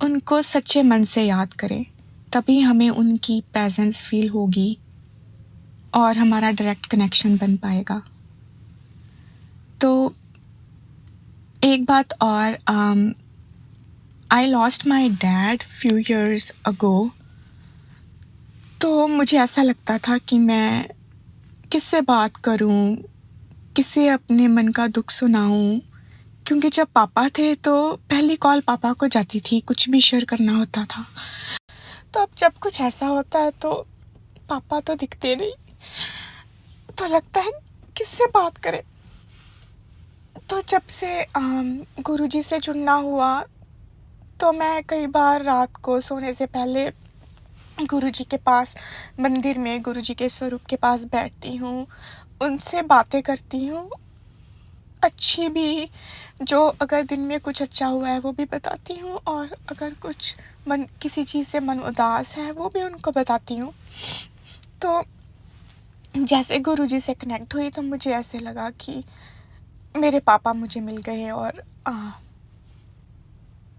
उनको सच्चे मन से याद करें, तभी हमें उनकी प्रेजेंस फील होगी और हमारा डायरेक्ट कनेक्शन बन पाएगा। तो एक बात और, I lost my dad few years ago. तो मुझे ऐसा लगता था कि मैं किससे बात करूं, किसे अपने मन का दुख सुनाऊं, क्योंकि जब पापा थे तो पहली कॉल पापा को जाती थी, कुछ भी शेयर करना होता था। तो अब जब कुछ ऐसा होता है तो पापा तो दिखते नहीं, तो लगता है किससे बात करें। तो जब से गुरुजी से जुड़ना हुआ, तो मैं कई बार रात को सोने से पहले गुरुजी के पास, मंदिर में गुरुजी के स्वरूप के पास बैठती हूँ, उनसे बातें करती हूँ, अच्छी भी, जो अगर दिन में कुछ अच्छा हुआ है वो भी बताती हूँ, और अगर कुछ किसी चीज़ से मन उदास है वो भी उनको बताती हूँ। तो जैसे गुरुजी से कनेक्ट हुई तो मुझे ऐसे लगा कि मेरे पापा मुझे मिल गए, और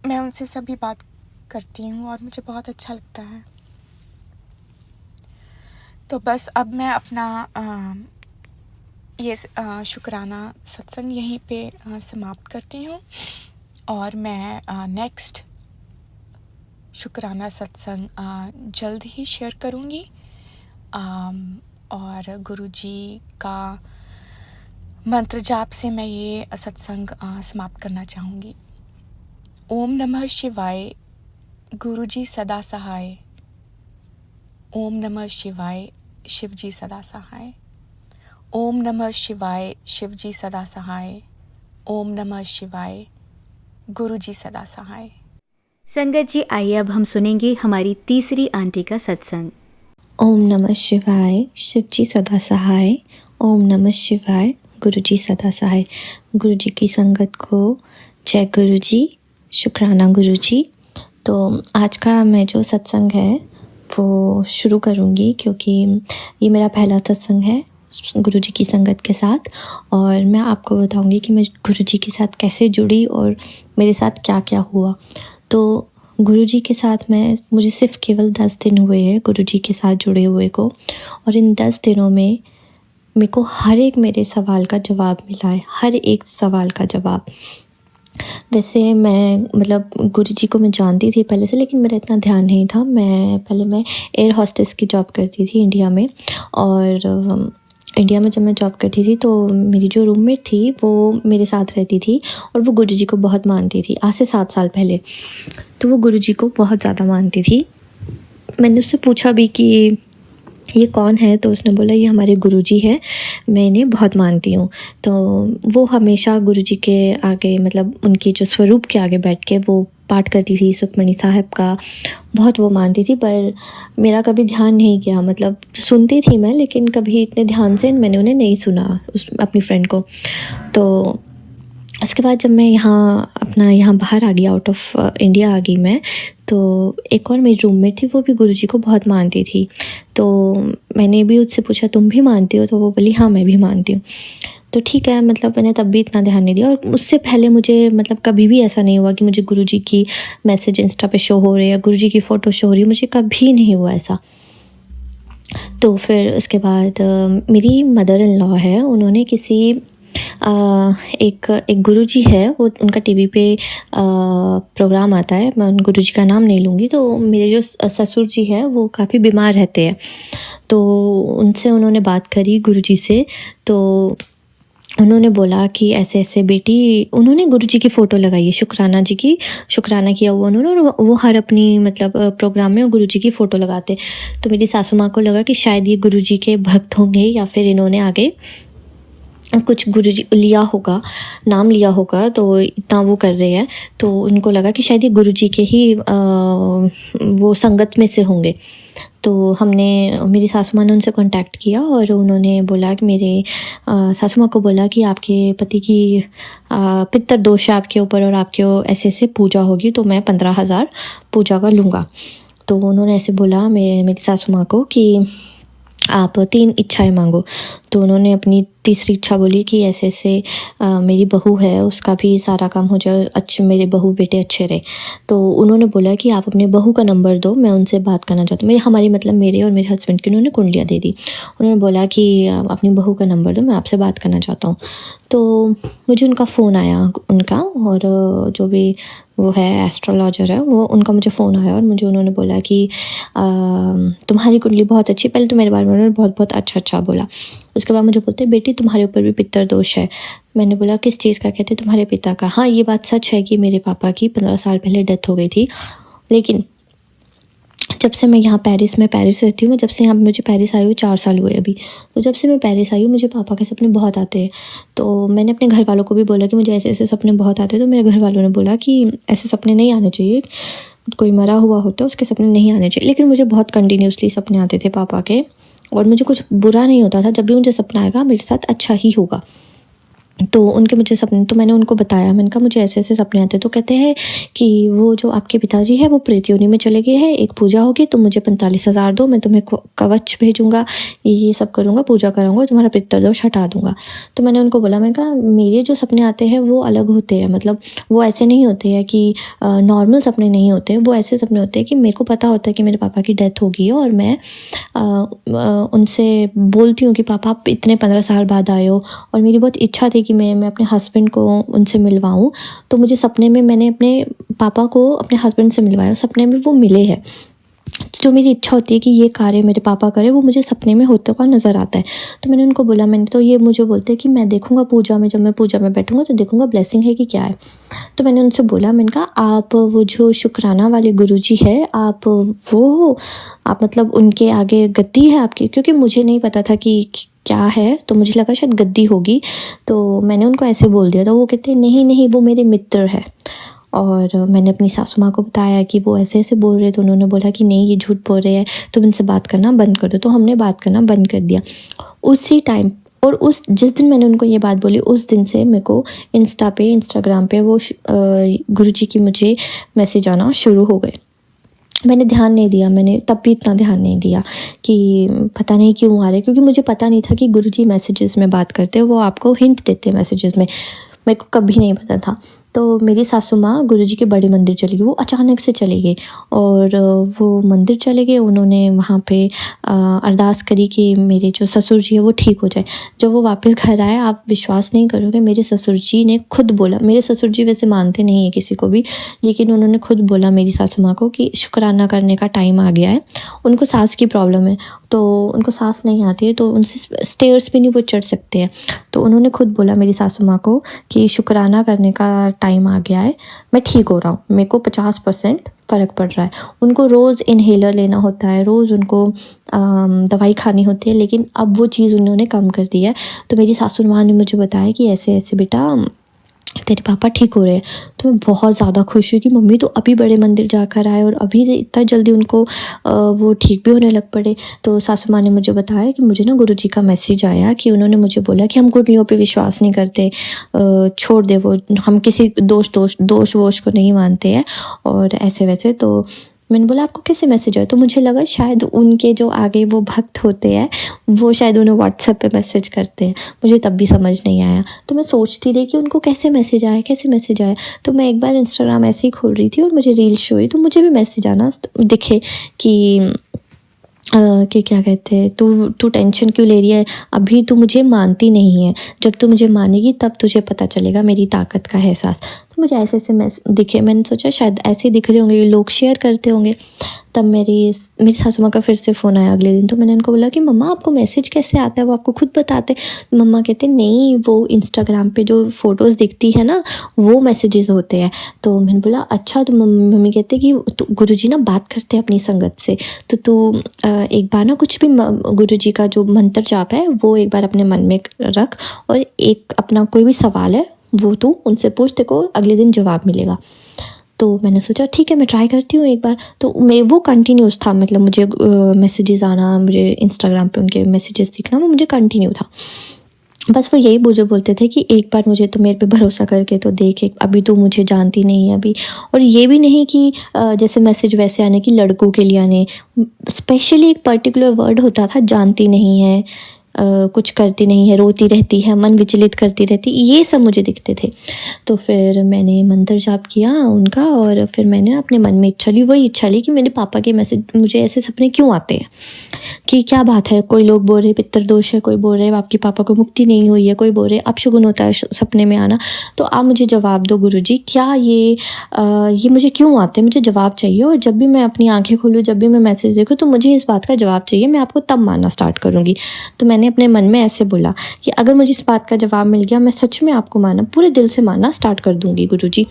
मैं उनसे सभी बात करती हूँ और मुझे बहुत अच्छा लगता है। तो बस अब मैं अपना ये शुक्राना सत्संग यहीं पे समाप्त करती हूँ, और मैं नेक्स्ट शुक्राना सत्संग जल्द ही शेयर करूँगी। और गुरुजी का मंत्र जाप से मैं ये सत्संग समाप्त करना चाहूँगी। ओम नमः शिवाय, गुरुजी सदा सहाय। ओम नमः शिवाय, शिवजी सदा सहाय। ओम नमः शिवाय, शिवजी सदा सहाय। ओम नमः शिवाय, गुरुजी सदा सहाय। संगत जी, आइए अब हम सुनेंगे हमारी तीसरी आंटी का सत्संग। ओम नमः शिवाय, शिवजी सदा सहाय। ओम नमः शिवाय, गुरुजी सदा सहाय। गुरुजी की संगत को जय गुरुजी, शुक्राना गुरुजी। तो आज का मैं जो सत्संग है वो शुरू करूँगी, क्योंकि ये मेरा पहला सत्संग है गुरुजी की संगत के साथ, और मैं आपको बताऊँगी कि मैं गुरुजी के साथ कैसे जुड़ी और मेरे साथ क्या क्या हुआ। तो गुरुजी के साथ मुझे सिर्फ केवल 10 दिन हुए हैं गुरुजी के साथ जुड़े हुए को, और इन 10 दिनों में मेरे को हर एक मेरे सवाल का जवाब मिला है, हर एक सवाल का जवाब। वैसे मैं गुरुजी को मैं जानती थी पहले से, लेकिन मेरा इतना ध्यान नहीं था। पहले मैं एयर होस्टेस की जॉब करती थी इंडिया में, और इंडिया में जब मैं जॉब करती थी तो मेरी जो रूममेट थी वो मेरे साथ रहती थी, और वो गुरुजी को बहुत मानती थी। आज से 7 साल पहले तो वो गुरुजी को बहुत ज़्यादा मानती थी। मैंने उससे पूछा भी कि ये कौन है, तो उसने बोला ये हमारे गुरुजी है, मैं इन्हें बहुत मानती हूँ। तो वो हमेशा गुरुजी के आगे उनकी जो स्वरूप के आगे बैठ के वो पाठ करती थी सुखमणी साहब का, बहुत वो मानती थी। पर मेरा कभी ध्यान नहीं गया, सुनती थी मैं, लेकिन कभी इतने ध्यान से मैंने उन्हें नहीं सुना अपनी फ्रेंड को। तो उसके बाद जब मैं यहाँ बाहर आ गई, आउट ऑफ इंडिया आ गई मैं, तो एक और मेरी रूममेट थी, वो भी गुरुजी को बहुत मानती थी। तो मैंने भी उससे पूछा तुम भी मानती हो, तो वो बोली हाँ मैं भी मानती हूँ। तो ठीक है, मैंने तब भी इतना ध्यान नहीं दिया। और उससे पहले मुझे कभी भी ऐसा नहीं हुआ कि मुझे गुरुजी की मैसेज इंस्टा पे शो हो रहे या गुरुजी की फ़ोटो शो हो रही है, मुझे कभी नहीं हुआ ऐसा। तो फिर उसके बाद मेरी मदर इन लॉ है, उन्होंने किसी एक गुरुजी है, वो उनका टीवी पे प्रोग्राम आता है, मैं उन गुरुजी का नाम नहीं लूँगी। तो मेरे जो ससुर जी हैं वो काफ़ी बीमार रहते हैं, तो उनसे उन्होंने बात करी गुरुजी से। तो उन्होंने बोला कि ऐसे ऐसे बेटी, उन्होंने गुरुजी की फ़ोटो लगाई है, शुक्राना जी की, शुक्राना किया हुआ उन्होंने, वो हर अपनी प्रोग्राम में गुरुजी की फ़ोटो लगाते। तो मेरी सासू माँ को लगा कि शायद ये गुरुजी के भक्त होंगे, या फिर इन्होंने आगे कुछ गुरुजी लिया होगा, नाम लिया होगा, तो इतना वो कर रहे हैं। तो उनको लगा कि शायद ये गुरुजी के ही वो संगत में से होंगे। तो मेरी सासू माँ ने उनसे कांटेक्ट किया, और उन्होंने बोला कि मेरे सासू माँ को बोला कि आपके पति की पितर दोष है आपके ऊपर, और आपके ऐसे ऐसे पूजा होगी, तो मैं 15,000 पूजा का लूँगा। तो उन्होंने ऐसे बोला मेरी सासू माँ को कि आप 3 इच्छाएं मांगो। तो उन्होंने अपनी तीसरी इच्छा बोली कि ऐसे ऐसे मेरी बहू है, उसका भी सारा काम हो जाए, अच्छे मेरे बहू बेटे अच्छे रहे। तो उन्होंने बोला कि आप अपने बहू का नंबर दो, मैं उनसे बात करना चाहती हूँ। मेरे और मेरे हस्बैंड की उन्होंने कुंडलियाँ दे दी। उन्होंने बोला कि अपनी बहू का नंबर दो, मैं आपसे बात करना चाहता हूँ। तो मुझे उनका फ़ोन आया और जो भी वो है एस्ट्रोलॉजर है, वो उनका मुझे फ़ोन आया, और मुझे उन्होंने बोला कि तुम्हारी कुंडली बहुत अच्छी। पहले तो मेरे बारे में उन्होंने बहुत बहुत अच्छा बोला। उसके बाद मुझे बोलते बेटी तुम्हारे ऊपर भी पितर दोष है। मैंने बोला किस चीज़ का? कहते तुम्हारे पिता का। हाँ, ये बात सच है कि मेरे पापा की 15 साल पहले डेथ हो गई थी, लेकिन जब से मैं यहाँ पेरिस रहती हूँ, मैं जब से यहाँ मुझे पेरिस आई हूँ 4 साल हुए अभी। तो जब से मैं पेरिस आई हूँ मुझे पापा के सपने बहुत आते हैं। तो मैंने अपने घर वालों को भी बोला कि मुझे ऐसे ऐसे सपने बहुत आते हैं। तो मेरे घर वालों ने बोला कि ऐसे सपने नहीं आने चाहिए, कोई मरा हुआ होता है उसके सपने नहीं आने चाहिए। लेकिन मुझे बहुत कंटिन्यूसली सपने आते थे पापा के, और मुझे कुछ बुरा नहीं होता था। जब भी मुझे सपना आएगा मेरे साथ अच्छा ही होगा। तो उनके मुझे सपने, तो मैंने उनको बताया, मैंने कहा मुझे ऐसे ऐसे सपने आते। तो कहते हैं कि वो जो आपके पिताजी है वो प्रेत योनि में चले गए हैं, एक पूजा होगी, तुम मुझे 45,000 दो, मैं तुम्हें कवच भेजूंगा, ये सब करूँगा, पूजा कराऊंगा, तुम्हारा पितर दोष हटा दूंगा। तो मैंने उनको बोला, मैंने कहा मेरे जो सपने आते हैं वो अलग होते हैं, मतलब वो ऐसे नहीं होते हैं कि नॉर्मल सपने नहीं होते हैं। वो ऐसे सपने होते हैं कि मेरे को पता होता है कि मेरे पापा की डेथ होगी, और मैं उनसे बोलती हूँ कि पापा आप इतने 15 साल बाद आए हो, और मेरी बहुत इच्छा थी कि मैं अपने हस्बैंड को उनसे मिलवाऊँ। तो मुझे सपने में मैंने अपने पापा को अपने हस्बैंड से मिलवाया, सपने में वो मिले हैं। जो मेरी इच्छा होती है कि ये कार्य मेरे पापा करें, वो मुझे सपने में होता हुआ नज़र आता है। तो मैंने उनको बोला, मैंने तो ये मुझे बोलते हैं कि मैं देखूँगा पूजा में, जब मैं पूजा में बैठूँगा तो देखूँगा ब्लेसिंग है कि क्या है। तो मैंने उनसे बोला, मैंने कहा आप वो जो शुक्राना वाले गुरुजी है, आप वो हो, आप मतलब उनके आगे गद्दी है आपकी? क्योंकि मुझे नहीं पता था कि क्या है, तो मुझे लगा शायद गद्दी होगी, तो मैंने उनको ऐसे बोल दिया। तो वो कहते नहीं नहीं, वो मेरे मित्र है। और मैंने अपनी सासू माँ को बताया कि वो ऐसे ऐसे बोल रहे, तो उन्होंने बोला कि नहीं ये झूठ बोल रहे हैं, तुम इनसे बात करना बंद कर दो। तो हमने बात करना बंद कर दिया उसी टाइम। और जिस दिन मैंने उनको ये बात बोली, उस दिन से मेरे को इंस्टाग्राम पे वो गुरुजी की मुझे मैसेज आना शुरू हो गए। मैंने ध्यान नहीं दिया, मैंने तब भी इतना ध्यान नहीं दिया कि पता नहीं क्यों आ रहे, क्योंकि मुझे पता नहीं था कि गुरुजी मैसेजेस में बात करते हैं, वो आपको हिंट देते हैं मैसेजेस में, मेरे को कभी नहीं पता था। तो मेरी सासू माँ गुरुजी के बड़े मंदिर चली गई, वो अचानक से चली गई और वो मंदिर चले गए। उन्होंने वहाँ पे अरदास करी कि मेरे जो ससुर जी है वो ठीक हो जाए। जब वो वापस घर आए, आप विश्वास नहीं करोगे, मेरे ससुर जी ने खुद बोला, मेरे ससुर जी वैसे मानते नहीं है किसी को भी, लेकिन उन्होंने खुद बोला मेरी सासू माँ को कि शुक्राना करने का टाइम आ गया है। उनको सांस की प्रॉब्लम है, तो उनको सांस नहीं आती है, तो उनसे स्टेयर्स भी नहीं वो चढ़ सकते हैं। तो उन्होंने खुद बोला मेरी सासू माँ को कि शुक्राना करने का टाइम आ गया है, मैं ठीक हो रहा हूँ, मेरे को 50% फ़र्क पड़ रहा है। उनको रोज़ इन्हेलर लेना होता है, रोज़ उनको दवाई खानी होती है, लेकिन अब वो चीज़ उन्होंने कम कर दी है। तो मेरी सासू माँ ने मुझे बताया कि ऐसे ऐसे बेटा तेरे पापा ठीक हो रहे हैं। तो मैं बहुत ज़्यादा खुश हुई कि मम्मी तो अभी बड़े मंदिर जाकर आए और अभी से इतना जल्दी उनको वो ठीक भी होने लग पड़े। तो सासू माँ ने मुझे बताया कि मुझे ना गुरुजी का मैसेज आया कि उन्होंने मुझे बोला कि हम कुंडलियों पे विश्वास नहीं करते, छोड़ दे वो, हम किसी दोष वोश को नहीं मानते हैं और ऐसे वैसे। तो मैंने बोला आपको कैसे मैसेज आया? तो मुझे लगा शायद उनके जो आगे वो भक्त होते हैं वो शायद उन्हें व्हाट्सएप पे मैसेज करते हैं। मुझे तब भी समझ नहीं आया, तो मैं सोचती रही कि उनको कैसे मैसेज आया। तो मैं एक बार इंस्टाग्राम ऐसे ही खोल रही थी और मुझे रील शो हुई, तो मुझे भी मैसेज आना दिखे कि क्या कहते हैं, तू टेंशन क्यों ले रही है, अभी तू मुझे मानती नहीं है, जब तू मुझे मानेगी तब तुझे पता चलेगा मेरी ताकत का एहसास। तो मुझे ऐसे दिखे, मैंने सोचा शायद ऐसे दिख रहे होंगे, लोग शेयर करते होंगे। तब मेरी सासू माँ का फिर से फ़ोन आया अगले दिन। तो मैंने उनको बोला कि मम्मा आपको मैसेज कैसे आता है, वो आपको खुद बताते? मम्मा कहते नहीं, वो इंस्टाग्राम पे जो फ़ोटोज़ दिखती है ना वो मैसेजेस होते हैं। तो मैंने बोला अच्छा। तो मम्मी कहते कि तो गुरुजी ना बात करते हैं अपनी संगत से, तो तू एक बार ना कुछ भी गुरुजी का जो मंत्र जाप है वो एक बार अपने मन में रख और एक अपना कोई भी सवाल है वो तू उनसे पूछ, तेरे को अगले दिन जवाब मिलेगा। तो मैंने सोचा ठीक है मैं ट्राई करती हूँ एक बार। तो मैं वो कंटिन्यूस था, मतलब मुझे मैसेजेस आना, मुझे इंस्टाग्राम पे उनके मैसेजेस दिखना, वो मुझे कंटिन्यू था। बस वो यही मुझे बोलते थे कि एक बार मुझे तो मेरे पे भरोसा करके तो देख, अभी तो मुझे जानती नहीं है अभी। और ये भी नहीं कि जैसे मैसेज वैसे आने कि लड़कों के लिए आने, स्पेशली एक पर्टिकुलर वर्ड होता था, जानती नहीं है, कुछ करती नहीं है, रोती रहती है, मन विचलित करती रहती, ये सब मुझे दिखते थे। तो फिर मैंने मंत्र जाप किया उनका और फिर मैंने अपने मन में वही इच्छा ली कि मेरे पापा के मैसेज, मुझे ऐसे सपने क्यों आते हैं, कि क्या बात है। कोई लोग बोल रहे पितृदोष है, कोई बोल रहे आपके पापा को मुक्ति नहीं हुई है, कोई बोल रहे अपशगुन होता है सपने में आना। तो आप मुझे जवाब दो गुरुजी, क्या ये मुझे क्यों आते हैं, मुझे जवाब चाहिए। और जब भी मैं अपनी आंखें खोलूँ, जब भी मैं मैसेज देखूँ, तो मुझे इस बात का जवाब चाहिए, मैं आपको तब मानना स्टार्ट करूँगी। तो मैंने अपने मन में ऐसे बोला कि अगर मुझे इस बात का जवाब मिल गया, मैं सच में आपको मानना, पूरे दिल से मानना स्टार्ट कर दूँगी गुरुजी।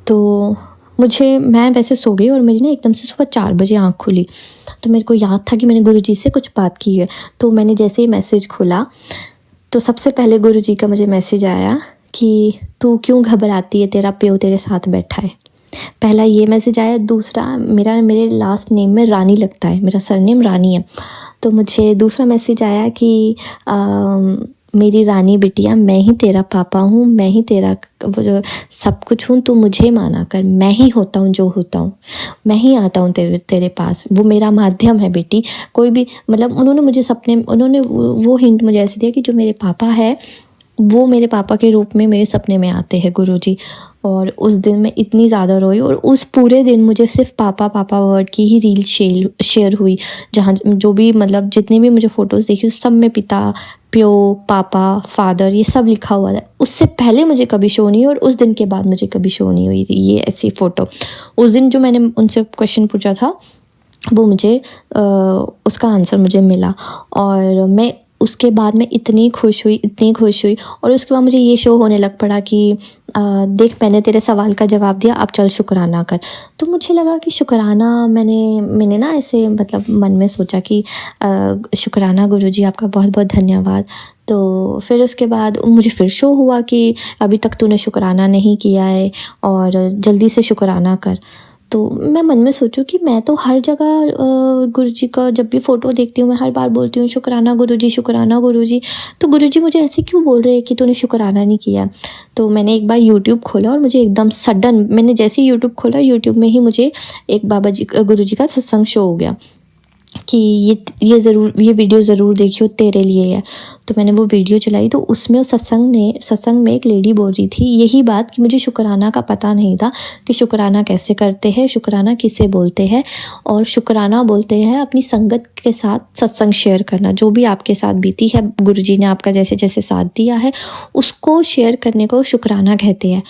तो मैं वैसे सो गई और मेरी ना एकदम से सुबह 4 बजे आँख खुली। तो मेरे को याद था कि मैंने गुरुजी से कुछ बात की है। तो मैंने जैसे ही मैसेज खोला तो सबसे पहले गुरुजी का मुझे मैसेज आया कि तू क्यों घबराती है, तेरा प्यो तेरे साथ बैठा है। पहला ये मैसेज आया। दूसरा, मेरे लास्ट नेम में रानी लगता है, मेरा सरनेम रानी है। तो मुझे दूसरा मैसेज आया कि मेरी रानी बिटिया, मैं ही तेरा पापा हूँ, मैं ही तेरा वो सब कुछ हूँ, तू मुझे माना कर, मैं ही होता हूँ जो होता हूँ, मैं ही आता हूँ तेरे पास, वो मेरा माध्यम है बेटी। कोई भी मतलब उन्होंने वो हिंट मुझे ऐसे दिया कि जो मेरे पापा है वो मेरे पापा के रूप में मेरे सपने में आते हैं गुरुजी। और उस दिन मैं इतनी ज़्यादा रोई और उस पूरे दिन मुझे सिर्फ पापा वर्ड की ही रील शेयर हुई, जहाँ जो भी मतलब जितनी भी मुझे फ़ोटोज़ देखी उस सब में पिता, प्यो, पापा, फादर ये सब लिखा हुआ था। उससे पहले मुझे कभी शो नहीं हुई और उस दिन के बाद मुझे कभी शो नहीं हुई ये ऐसी फ़ोटो। उस दिन जो मैंने उनसे क्वेश्चन पूछा था वो मुझे उसका आंसर मुझे मिला। और मैं उसके बाद मैं इतनी खुश हुई और उसके बाद मुझे ये शो होने लग पड़ा कि देख मैंने तेरे सवाल का जवाब दिया, अब चल शुक्राना कर। तो मुझे लगा कि शुक्राना मैंने ना ऐसे मतलब मन में सोचा कि शुक्राना गुरुजी, आपका बहुत बहुत धन्यवाद। तो फिर उसके बाद मुझे फिर शो हुआ कि अभी तक तूने शुक्राना नहीं किया है और जल्दी से शुक्राना कर। तो मैं मन में सोचूं कि मैं तो हर जगह गुरुजी का जब भी फ़ोटो देखती हूँ मैं हर बार बोलती हूँ शुक्राना गुरुजी, शुक्राना गुरुजी। तो गुरुजी मुझे ऐसे क्यों बोल रहे हैं कि तूने शुक्राना नहीं किया। तो मैंने एक बार यूट्यूब खोला और मुझे एकदम सडन, मैंने जैसे ही यूट्यूब खोला, यूट्यूब में ही मुझे एक गुरुजी का सत्संग शो हो गया कि ये वीडियो ज़रूर देखियो, तेरे लिए है। तो मैंने वो वीडियो चलाई तो उसमें सत्संग में एक लेडी बोल रही थी यही बात कि मुझे शुक्राना का पता नहीं था कि शुक्राना कैसे करते हैं, शुक्राना किसे बोलते हैं। और शुक्राना बोलते हैं अपनी संगत के साथ सत्संग शेयर करना, जो भी आपके साथ बीती है, गुरुजी ने आपका जैसे जैसे साथ दिया है उसको शेयर करने को शुक्राना कहते हैं।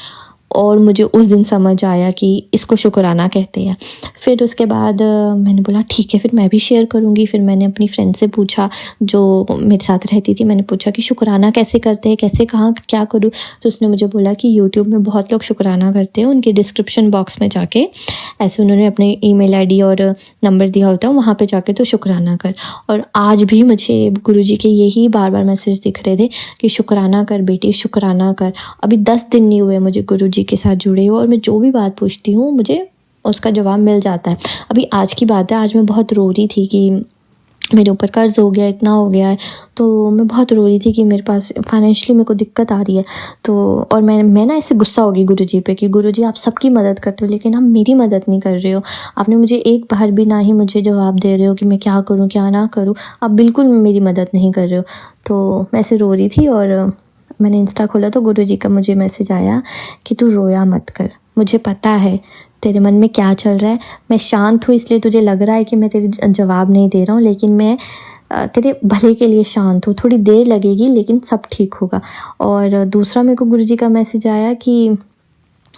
और मुझे उस दिन समझ आया कि इसको शुक्राना कहते हैं। फिर उसके बाद मैंने बोला ठीक है, फिर मैं भी शेयर करूँगी। फिर मैंने अपनी फ्रेंड से पूछा जो मेरे साथ रहती थी, मैंने पूछा कि शुक्राना कैसे करते हैं, कैसे कहाँ क्या करूँ। तो उसने मुझे बोला कि यूट्यूब में बहुत लोग शुक्राना करते हैं, उनके डिस्क्रिप्शन बॉक्स में जाके ऐसे उन्होंने अपने ईमेल आईडी और नंबर दिया होता है, वहाँ पे जाके तो शुक्राना कर। और आज भी मुझे गुरुजी के यही बार बार मैसेज दिख रहे थे कि शुक्राना कर बेटी, शुक्राना कर। अभी 10 दिन नहीं हुए मुझे गुरुजी के साथ जुड़े हो और मैं जो भी बात पूछती हूँ मुझे उसका जवाब मिल जाता है। अभी आज की बात है, आज मैं बहुत रो रही थी कि मेरे ऊपर कर्ज हो गया, इतना हो गया है। तो मैं बहुत रो रही थी कि मेरे पास फाइनेंशियली मेरे को दिक्कत आ रही है। तो और मैं ना ऐसे गुस्सा हो गई गुरुजी पे कि गुरुजी आप सबकी मदद करते हो लेकिन आप मेरी मदद नहीं कर रहे हो। आपने मुझे एक बार भी ना ही मुझे जवाब दे रहे हो कि मैं क्या करूँ क्या ना करूँ, आप बिल्कुल मेरी मदद नहीं कर रहे हो। तो मैं ऐसे रो रही थी और मैंने इंस्टा खोला तो गुरुजी का मुझे मैसेज आया कि तू रोया मत कर, मुझे पता है तेरे मन में क्या चल रहा है। मैं शांत हूँ इसलिए तुझे लग रहा है कि मैं तेरे जवाब नहीं दे रहा हूँ, लेकिन मैं तेरे भले के लिए शांत हूँ। थोड़ी देर लगेगी लेकिन सब ठीक होगा। और दूसरा मेरे को गुरुजी का मैसेज आया कि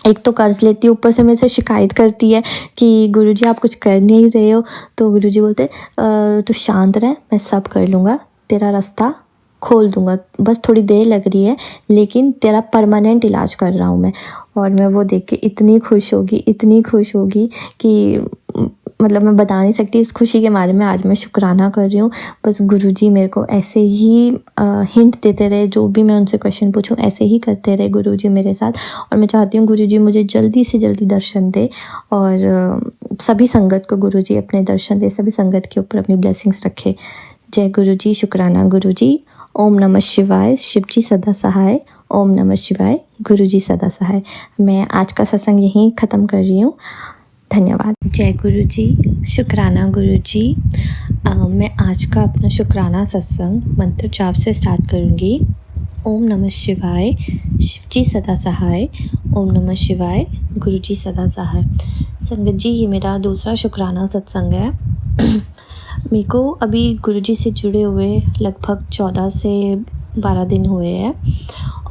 एक तो कर्ज लेती है, ऊपर से मेरे से शिकायत करती है कि गुरुजी आप कुछ कर नहीं रहे हो। तो गुरुजी बोलते तू शांत रह, मैं सब कर लूँगा, तेरा रास्ता खोल दूँगा, बस थोड़ी देर लग रही है लेकिन तेरा परमानेंट इलाज कर रहा हूँ मैं। और मैं वो देख के इतनी खुश होगी कि मतलब मैं बता नहीं सकती इस खुशी के मारे में आज मैं शुक्राना कर रही हूँ। बस गुरुजी मेरे को ऐसे ही हिंट देते रहे, जो भी मैं उनसे क्वेश्चन पूछूं ऐसे ही करते रहे गुरुजी मेरे साथ। और मैं चाहती हूँ गुरुजी मुझे जल्दी से जल्दी दर्शन दे और सभी संगत को गुरुजी अपने दर्शन दे, सभी संगत के ऊपर अपनी ब्लेसिंग्स रखे। जय गुरुजी, शुक्राना गुरुजी। ओम नमः शिवाय, शिवजी सदा सहाय। ओम नमः शिवाय, गुरुजी सदा सहाय। मैं आज का सत्संग यहीं ख़त्म कर रही हूँ। धन्यवाद। जय गुरुजी, शुक्राना गुरुजी। मैं आज का अपना शुक्राना सत्संग मंत्र जाप से स्टार्ट करूँगी। ओम नमः शिवाय, शिवजी सदा सहाय। ओम नमः शिवाय, गुरुजी सदा सहाय। संगत जी, ये मेरा दूसरा शुक्राना सत्संग है। मेरे को अभी गुरुजी से जुड़े हुए लगभग 14 से 12 दिन हुए हैं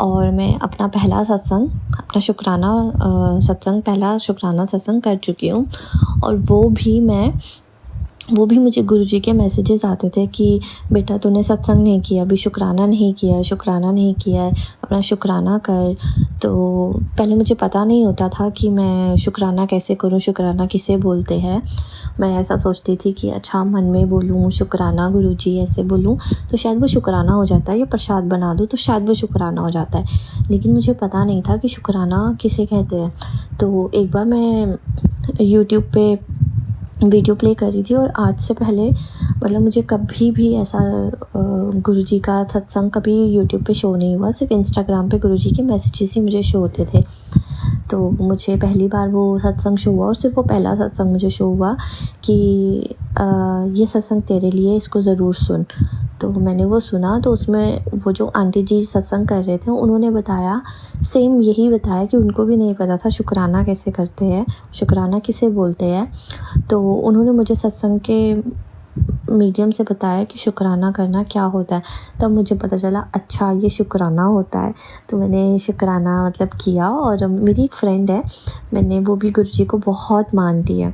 और मैं अपना पहला शुक्राना सत्संग कर चुकी हूँ। और वो भी मुझे गुरुजी के मैसेजेस आते थे कि बेटा तूने सत्संग नहीं किया, अभी शुक्राना नहीं किया है, अपना शुक्राना कर। तो पहले मुझे पता नहीं होता था कि मैं शुक्राना कैसे करूं, शुक्राना किसे बोलते हैं। मैं ऐसा सोचती थी कि अच्छा मन में बोलूं शुक्राना गुरुजी ऐसे बोलूं तो शायद वो शुक्राना हो जाता है, या प्रसाद बना दूं तो शायद वो शुक्राना हो जाता है। लेकिन मुझे पता नहीं था कि शुक्राना किसे कहते हैं। तो एक बार मैं यूट्यूब पे वीडियो प्ले कर रही थी और आज से पहले मतलब मुझे कभी भी ऐसा गुरुजी का सत्संग कभी यूट्यूब पे शो नहीं हुआ, सिर्फ इंस्टाग्राम पे गुरुजी के मैसेजेस ही मुझे शो होते थे। तो मुझे पहली बार वो सत्संग शो हुआ और सिर्फ वो पहला सत्संग मुझे शो हुआ कि ये सत्संग तेरे लिए, इसको ज़रूर सुन। तो मैंने वो सुना तो उसमें वो जो आंटी जी सत्संग कर रहे थे उन्होंने बताया, सेम यही बताया कि उनको भी नहीं पता था शुक्राना कैसे करते हैं, शुक्राना किसे बोलते हैं। तो उन्होंने मुझे सत्संग के मीडियम से बताया कि शुक्राना करना क्या होता है। तब मुझे पता चला अच्छा ये शुक्राना होता है। तो मैंने शुक्राना मतलब किया। और मेरी एक फ्रेंड है, वो भी गुरुजी को बहुत मानती है।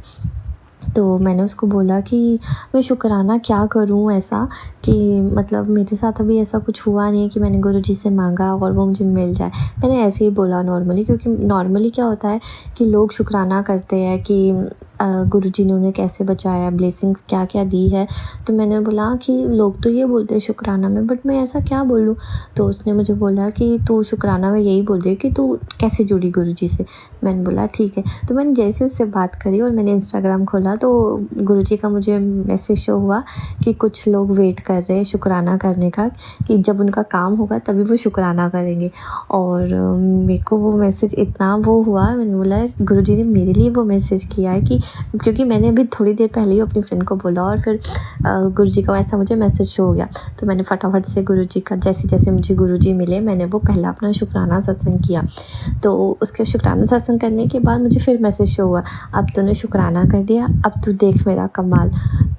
तो मैंने उसको बोला कि मैं शुक्राना क्या करूं ऐसा कि मतलब मेरे साथ अभी ऐसा कुछ हुआ नहीं कि मैंने गुरुजी से मांगा और वो मुझे मिल जाए। मैंने ऐसे ही बोला नॉर्मली, क्योंकि नॉर्मली क्या होता है कि लोग शुक्राना करते हैं कि गुरुजी ने उन्हें कैसे बचाया, ब्लेसिंग्स क्या क्या दी है। तो मैंने बोला कि लोग तो ये बोलते हैं शुक्राना में, बट मैं ऐसा क्या बोलूँ। तो उसने मुझे बोला कि तू शुक्राना में यही बोल दे कि तू कैसे जुड़ी गुरुजी से। मैंने बोला ठीक है। तो मैंने जैसे उससे बात करी और मैंने इंस्टाग्राम खोला तो गुरुजी का मुझे मैसेज शो हुआ कि कुछ लोग वेट कर रहे हैं शुक्राना करने का, कि जब उनका काम होगा तभी वो शुक्राना करेंगे। और मेरे को वो मैसेज इतना वो हुआ, मैंने बोला गुरुजी ने मेरे लिए वो मैसेज किया है कि, क्योंकि मैंने अभी थोड़ी देर पहले ही अपनी फ्रेंड को बोला और फिर गुरुजी का ऐसा मुझे मैसेज शो हो गया। तो मैंने फटाफट से गुरुजी का, जैसे जैसे मुझे गुरुजी मिले, मैंने वो पहला अपना शुक्राना सत्संग किया। तो उसके शुक्राना सत्संग करने के बाद मुझे फिर मैसेज शो हुआ, अब तूने शुक्राना कर दिया, अब तू देख मेरा कमाल।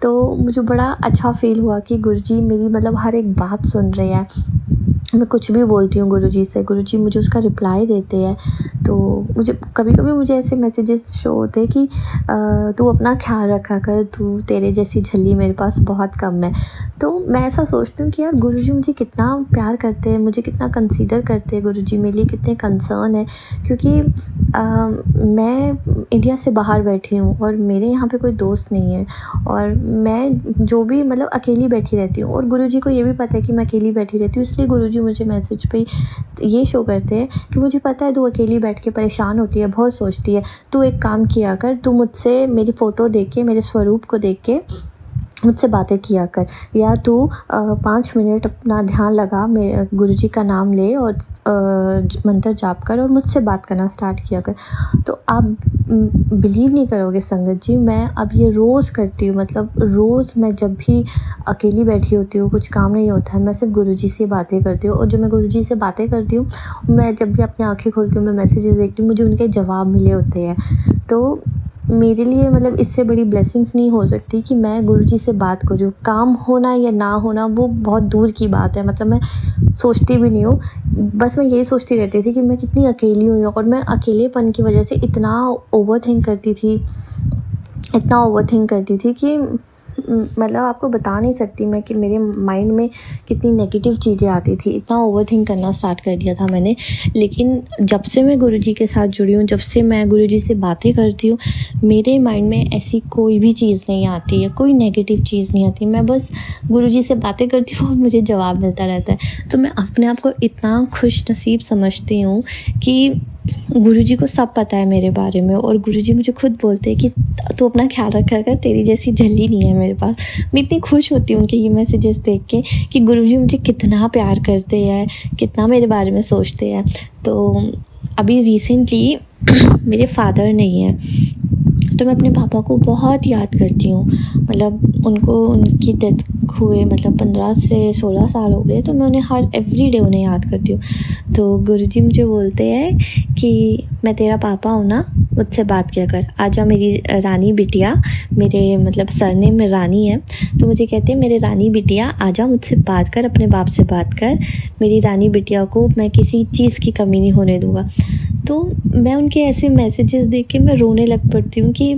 तो मुझे बड़ा अच्छा फील हुआ कि गुरुजी मेरी मतलब हर एक बात सुन रहे हैं। मैं कुछ भी बोलती हूँ गुरुजी से, गुरुजी मुझे उसका रिप्लाई देते हैं। तो मुझे कभी कभी मुझे ऐसे मैसेजेस शो होते हैं कि तू अपना ख्याल रखा कर, तू तेरे जैसी झल्ली मेरे पास बहुत कम है। तो मैं ऐसा सोचती हूँ कि यार गुरुजी मुझे कितना प्यार करते हैं, मुझे कितना कंसीडर करते हैं, गुरुजी मेरे लिए कितने कंसर्न है। क्योंकि मैं इंडिया से बाहर बैठी हूँ और मेरे यहाँ पे कोई दोस्त नहीं है और मैं जो भी मतलब अकेली बैठी रहती हूँ, और गुरुजी को ये भी पता है कि मैं अकेली बैठी रहती हूँ, इसलिए गुरुजी मुझे मैसेज पे ये शो करते हैं कि मुझे पता है तू अकेली बैठ के परेशान होती है, बहुत सोचती है, तू एक काम किया कर, तू मुझसे मेरी फ़ोटो देख के, मेरे स्वरूप को देख के मुझसे बातें किया कर, या तू 5 मिनट अपना ध्यान लगा, मेरे गुरुजी का नाम ले और मंत्र जाप कर और मुझसे बात करना स्टार्ट किया कर। तो आप बिलीव नहीं करोगे संगत जी, मैं अब ये रोज़ करती हूँ। मतलब रोज़ मैं जब भी अकेली बैठी होती हूँ, कुछ काम नहीं होता है, मैं सिर्फ गुरुजी से बातें करती हूँ। और जो मैं गुरुजी से बातें करती हूँ, मैं जब भी अपनी आँखें खोलती हूँ, मैं मैसेजेस देखती हूँ, मुझे उनके जवाब मिले होते हैं। तो मेरे लिए मतलब इससे बड़ी ब्लेसिंग्स नहीं हो सकती कि मैं गुरुजी से बात करूँ। काम होना या ना होना वो बहुत दूर की बात है, मतलब मैं सोचती भी नहीं हूँ। बस मैं यही सोचती रहती थी कि मैं कितनी अकेली हूँ, और मैं अकेलेपन की वजह से इतना ओवरथिंक करती थी कि मतलब आपको बता नहीं सकती मैं कि मेरे माइंड में कितनी नेगेटिव चीज़ें आती थी। इतना ओवरथिंक करना स्टार्ट कर दिया था मैंने। लेकिन जब से मैं गुरुजी के साथ जुड़ी हूँ, जब से मैं गुरुजी से बातें करती हूँ, मेरे माइंड में ऐसी कोई भी चीज़ नहीं आती है, कोई नेगेटिव चीज़ नहीं आती। मैं बस गुरुजी से बातें करती हूँ और मुझे जवाब मिलता रहता है। तो मैं अपने आप को इतना खुश नसीब समझती हूँ कि गुरुजी को सब पता है मेरे बारे में, और गुरुजी मुझे खुद बोलते हैं कि तू अपना ख्याल रखा कर, तेरी जैसी झल्ली नहीं है मेरे पास। मैं इतनी खुश होती हूँ उनके ये मैसेजेस देख के कि गुरुजी मुझे कितना प्यार करते हैं, कितना मेरे बारे में सोचते हैं। तो अभी रिसेंटली मेरे फादर नहीं है, तो मैं अपने पापा को बहुत याद करती हूँ। मतलब उनकी डेथ हुए मतलब 15 से 16 साल हो गए, तो मैं उन्हें एवरी डे उन्हें याद करती हूँ। तो गुरुजी मुझे बोलते हैं कि मैं तेरा पापा हूँ ना, मुझसे बात किया कर, आजा मेरी रानी बिटिया। मेरे मतलब सरनेम में रानी है, तो मुझे कहते हैं मेरे रानी बिटिया आजा मुझसे बात कर, अपने बाप से बात कर। मेरी रानी बिटिया को मैं किसी चीज़ की कमी नहीं होने दूँगा। तो मैं उनके ऐसे मैसेजेस देख के मैं रोने लग पड़ती हूँ कि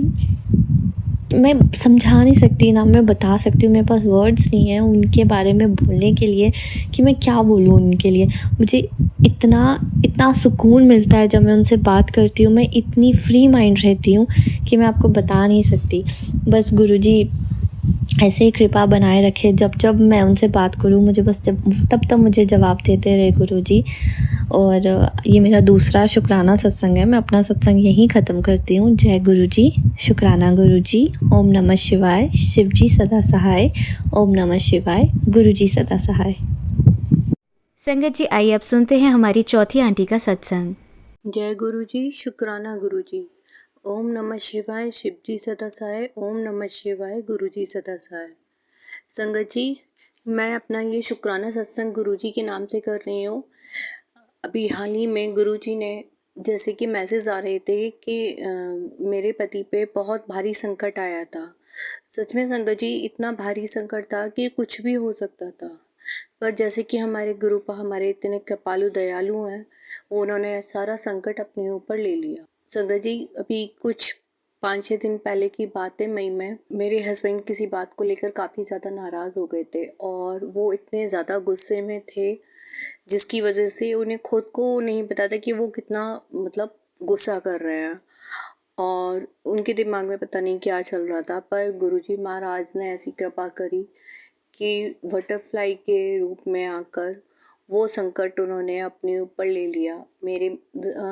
मैं समझा नहीं सकती, ना मैं बता सकती हूँ, मेरे पास वर्ड्स नहीं है उनके बारे में बोलने के लिए कि मैं क्या बोलूँ उनके लिए। मुझे इतना सुकून मिलता है जब मैं उनसे बात करती हूँ, मैं इतनी फ्री माइंड रहती हूँ कि मैं आपको बता नहीं सकती। बस गुरुजी ऐसे ही कृपा बनाए रखे, जब जब मैं उनसे बात करूँ मुझे बस तब मुझे जवाब देते रहे गुरुजी। और ये मेरा दूसरा शुक्राना सत्संग है। मैं अपना सत्संग यहीं ख़त्म करती हूँ। जय गुरुजी, शुक्राना गुरुजी, ओम नमः शिवाय, शिवजी सदा सहाय, ओम नमः शिवाय, गुरुजी सदा सहाय। संगत जी, आइए अब सुनते हैं हमारी चौथी आंटी का सत्संग। जय गुरुजी, शुक्राना गुरुजी, ओम नमः शिवाय, शिवजी सदा सहाय, ओम नमः शिवाय, गुरुजी सदा सहाय। संगत जी, मैं अपना ये शुक्राना सत्संग गुरुजी के नाम से कर रही हूँ। अभी हाल ही में गुरुजी ने जैसे कि मैसेज आ रहे थे कि मेरे पति पे बहुत भारी संकट आया था। सच में संगत जी, इतना भारी संकट था कि कुछ भी हो सकता था, पर जैसे कि हमारे गुरुपा हमारे इतने कृपालु दयालु हैं, उन्होंने सारा संकट अपने ऊपर ले लिया। संगत जी, अभी कुछ 5-6 दिन पहले की बात है, मई में मेरे हस्बैंड किसी बात को लेकर काफ़ी ज़्यादा नाराज़ हो गए थे और वो इतने ज़्यादा गुस्से में थे जिसकी वजह से उन्हें खुद को नहीं पता था कि वो कितना मतलब गुस्सा कर रहे हैं और उनके दिमाग में पता नहीं क्या चल रहा था। पर गुरुजी महाराज ने ऐसी कृपा करी कि बटरफ्लाई के रूप में आकर वो संकट उन्होंने अपने ऊपर ले लिया।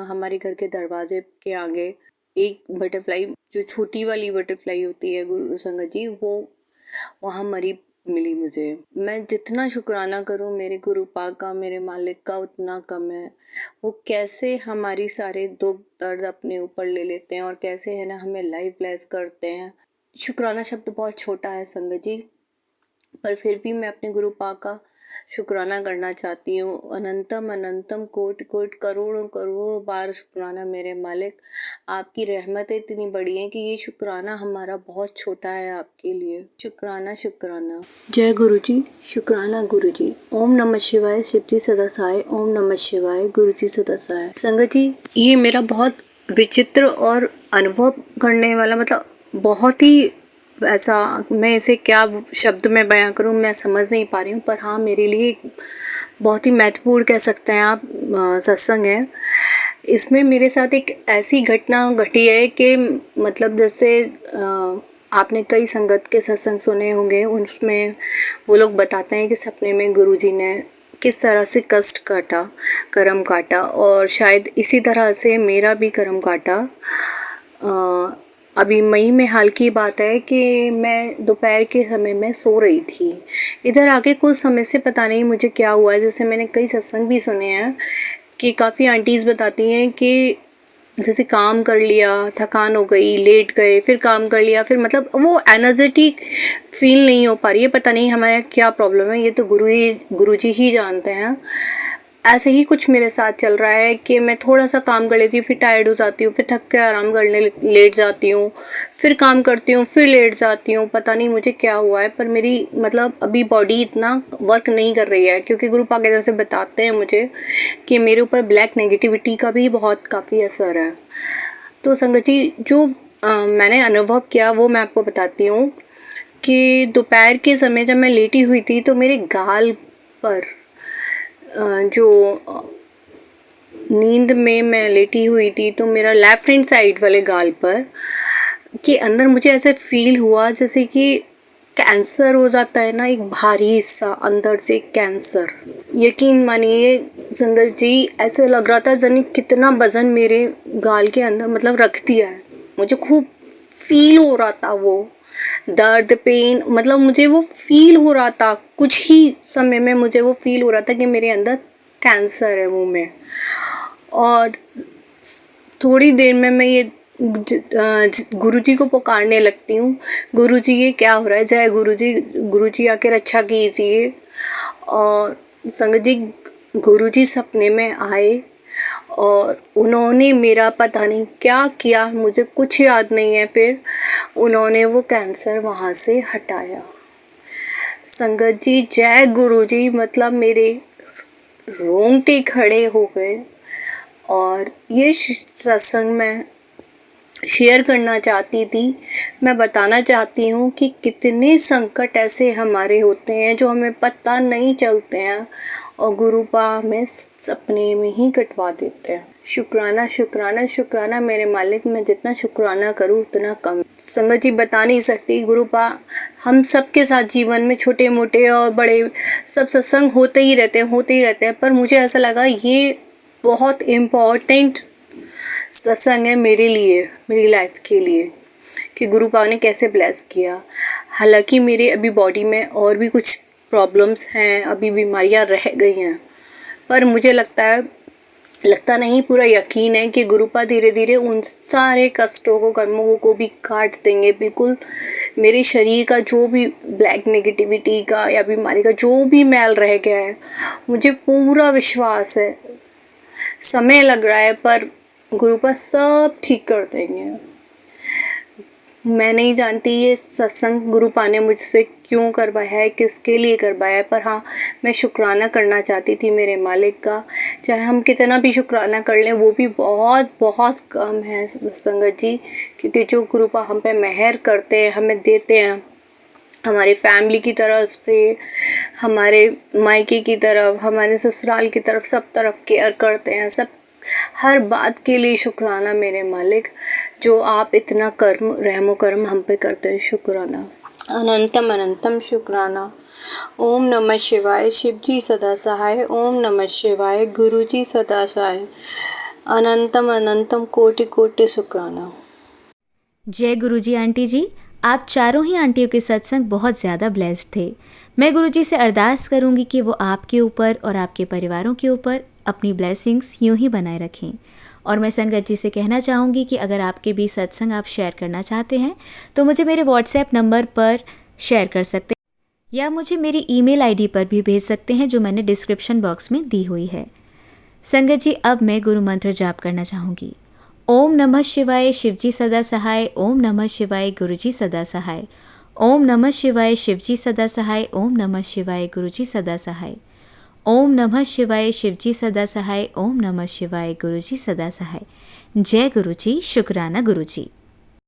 हमारे घर के दरवाजे के आगे एक बटरफ्लाई, जो छोटी वाली बटरफ्लाई होती है गुरु संगत जी, वो वहाँ मरी मिली मुझे। मैं जितना शुक्राना करूँ मेरे गुरु पाक का, मेरे मालिक का, उतना कम है। वो कैसे हमारी सारे दुख दर्द अपने ऊपर ले लेते हैं और कैसे है ना हमें लाइफ ब्लेस करते हैं। शुक्राना शब्द बहुत छोटा है संगत जी, पर फिर भी मैं अपने गुरु पाक का शुक्राना करना चाहती हूँ। अनंतम अनंतम कोटि कोटि करोड़ों करोड़ों बार शुक्राना मेरे मालिक। आपकी रहमत इतनी बड़ी है कि ये शुक्राना हमारा बहुत छोटा है आपके लिए। शुक्राना शुक्राना। जय गुरु जी, शुक्राना गुरु जी। ओम नमः शिवाय, शिव जी सदा सहाय। ओम नमः शिवाय, गुरु जी सदा सहाय। संगत जी, ये मेरा बहुत विचित्र और अनुभव करने वाला, मतलब बहुत ही ऐसा, मैं इसे क्या शब्द में बयां करूं मैं समझ नहीं पा रही हूँ, पर हाँ मेरे लिए बहुत ही महत्वपूर्ण कह सकते हैं आप सत्संग है। इसमें मेरे साथ एक ऐसी घटना घटी है कि मतलब जैसे आपने कई संगत के सत्संग सुने होंगे, उसमें वो लोग बताते हैं कि सपने में गुरुजी ने किस तरह से कष्ट काटा, कर्म काटा, और शायद इसी तरह से मेरा भी कर्म काटा। अभी मई में हाल की बात है कि मैं दोपहर के समय में सो रही थी। इधर आके कुछ समय से पता नहीं मुझे क्या हुआ है, जैसे मैंने कई सत्संग भी सुने हैं कि काफ़ी आंटीज़ बताती हैं कि जैसे काम कर लिया, थकान हो गई, लेट गए, फिर काम कर लिया, फिर मतलब वो एनर्जेटिक फील नहीं हो पा रही है। पता नहीं हमारा क्या प्रॉब्लम है, ये तो गुरुजी ही जानते हैं। ऐसे ही कुछ मेरे साथ चल रहा है कि मैं थोड़ा सा काम कर लेती हूँ, फिर टायर्ड हो जाती हूँ, फिर थक के आराम करने लेट जाती हूँ, फिर काम करती हूँ, फिर लेट जाती हूँ। पता नहीं मुझे क्या हुआ है, पर मेरी मतलब अभी बॉडी इतना वर्क नहीं कर रही है, क्योंकि गुरु पाक जैसे बताते हैं मुझे कि मेरे ऊपर ब्लैक नेगेटिविटी का भी बहुत काफ़ी असर है। तो संगत जी, जो मैंने अनुभव किया वो मैं आपको बताती हूँ कि दोपहर के समय जब मैं लेटी हुई थी तो मेरे गाल पर, जो नींद में मैं लेटी हुई थी, तो मेरा लेफ्ट हैंड साइड वाले गाल पर के अंदर मुझे ऐसे फील हुआ जैसे कि कैंसर हो जाता है ना, एक भारी सा अंदर से कैंसर। यकीन मानिए संगत जी, ऐसे लग रहा था जाने कितना वजन मेरे गाल के अंदर मतलब रख दिया है। मुझे खूब फील हो रहा था वो दर्द, पेन, मतलब मुझे वो फील हो रहा था। कुछ ही समय में मुझे वो फील हो रहा था कि मेरे अंदर कैंसर है मुंह में। और थोड़ी देर में मैं ये गुरुजी को पुकारने लगती हूँ, गुरुजी ये क्या हो रहा है, जय गुरुजी, गुरुजी आके रक्षा कीजिए। और संगत जी, गुरुजी सपने में आए और उन्होंने मेरा पता नहीं क्या किया, मुझे कुछ याद नहीं है। फिर उन्होंने वो कैंसर वहाँ से हटाया। संगत जी, जय गुरुजी, मतलब मेरे रोंगटे खड़े हो गए। और ये सत्संग में शेयर करना चाहती थी। मैं बताना चाहती हूँ कि कितने संकट ऐसे हमारे होते हैं जो हमें पता नहीं चलते हैं और गुरु पाक हमें सपने में ही कटवा देते हैं। शुक्राना शुक्राना शुक्राना मेरे मालिक, मैं जितना शुक्राना करूँ उतना कम। संगत जी, बता नहीं सकती, गुरु पाक हम सबके साथ जीवन में छोटे मोटे और बड़े सब सत्संग होते ही रहते हैं, पर मुझे ऐसा लगा ये बहुत इम्पोर्टेंट सत्संग है मेरे लिए, मेरी लाइफ के लिए, कि गुरु पाक ने कैसे ब्लेस किया। हालांकि मेरे अभी बॉडी में और भी कुछ प्रॉब्लम्स हैं, अभी बीमारियां रह गई हैं, पर मुझे लगता नहीं, पूरा यकीन है कि गुरु पाक धीरे धीरे उन सारे कष्टों को, कर्मों को भी काट देंगे। बिल्कुल मेरे शरीर का जो भी ब्लैक नेगेटिविटी का या बीमारी का जो भी मैल रह गया है, मुझे पूरा विश्वास है। समय लग रहा है पर गुरु पाक सब ठीक कर देंगे। मैं नहीं जानती ये सत्संग गुरु पा ने मुझसे क्यों करवाया है, किसके लिए करवाया है, पर हाँ मैं शुक्राना करना चाहती थी मेरे मालिक का। चाहे हम कितना भी शुक्राना कर लें वो भी बहुत बहुत कम है संगत जी, क्योंकि जो गुरु पा हम पे मेहर करते हैं, हमें देते हैं, हमारी फैमिली की तरफ से, हमारे मायके की तरफ, हमारे ससुराल की तरफ, सब तरफ केयर करते हैं। सब हर बात के लिए शुक्राना मेरे मालिक, जो आप इतना कर्म रहमो करम हम पे करते हैं। शुक्राना, अनंतम अनंतम शुक्राना। ओम नमः शिवाय, शिव जी सदा सहाय। ओम नमः शिवाय, गुरु जी सदा सहाय। अनंतम अनंतम कोटि कोटि शुक्राना। जय गुरुजी आंटी जी, आप चारों ही आंटियों के सत्संग बहुत ज़्यादा ब्लेस्ड थे। मैं गुरुजी से अरदास करूंगी कि वो आपके ऊपर और आपके परिवारों के ऊपर अपनी ब्लेसिंग्स यूं ही बनाए रखें। और मैं संगत जी से कहना चाहूँगी कि अगर आपके भी सत्संग आप शेयर करना चाहते हैं तो मुझे मेरे व्हाट्सएप नंबर पर शेयर कर सकते हैं या मुझे मेरी ईमेल आईडी पर भी भेज सकते हैं जो मैंने डिस्क्रिप्शन बॉक्स में दी हुई है। संगत जी, अब मैं गुरु मंत्र जाप करना चाहूँगी। ओम नमः शिवाय, शिवजी सदा सहाय। ओम नमः शिवाय, गुरुजी सदा सहाय। ओम नमः शिवाय, शिवजी सदा सहाय। ओम नमः शिवाय, गुरुजी सदा सहाय। ओम नमः शिवाय, शिवजी सदा सहाय। ओम नमः शिवाय, गुरुजी सदा सहाय। जय गुरुजी, शुक्राना गुरुजी।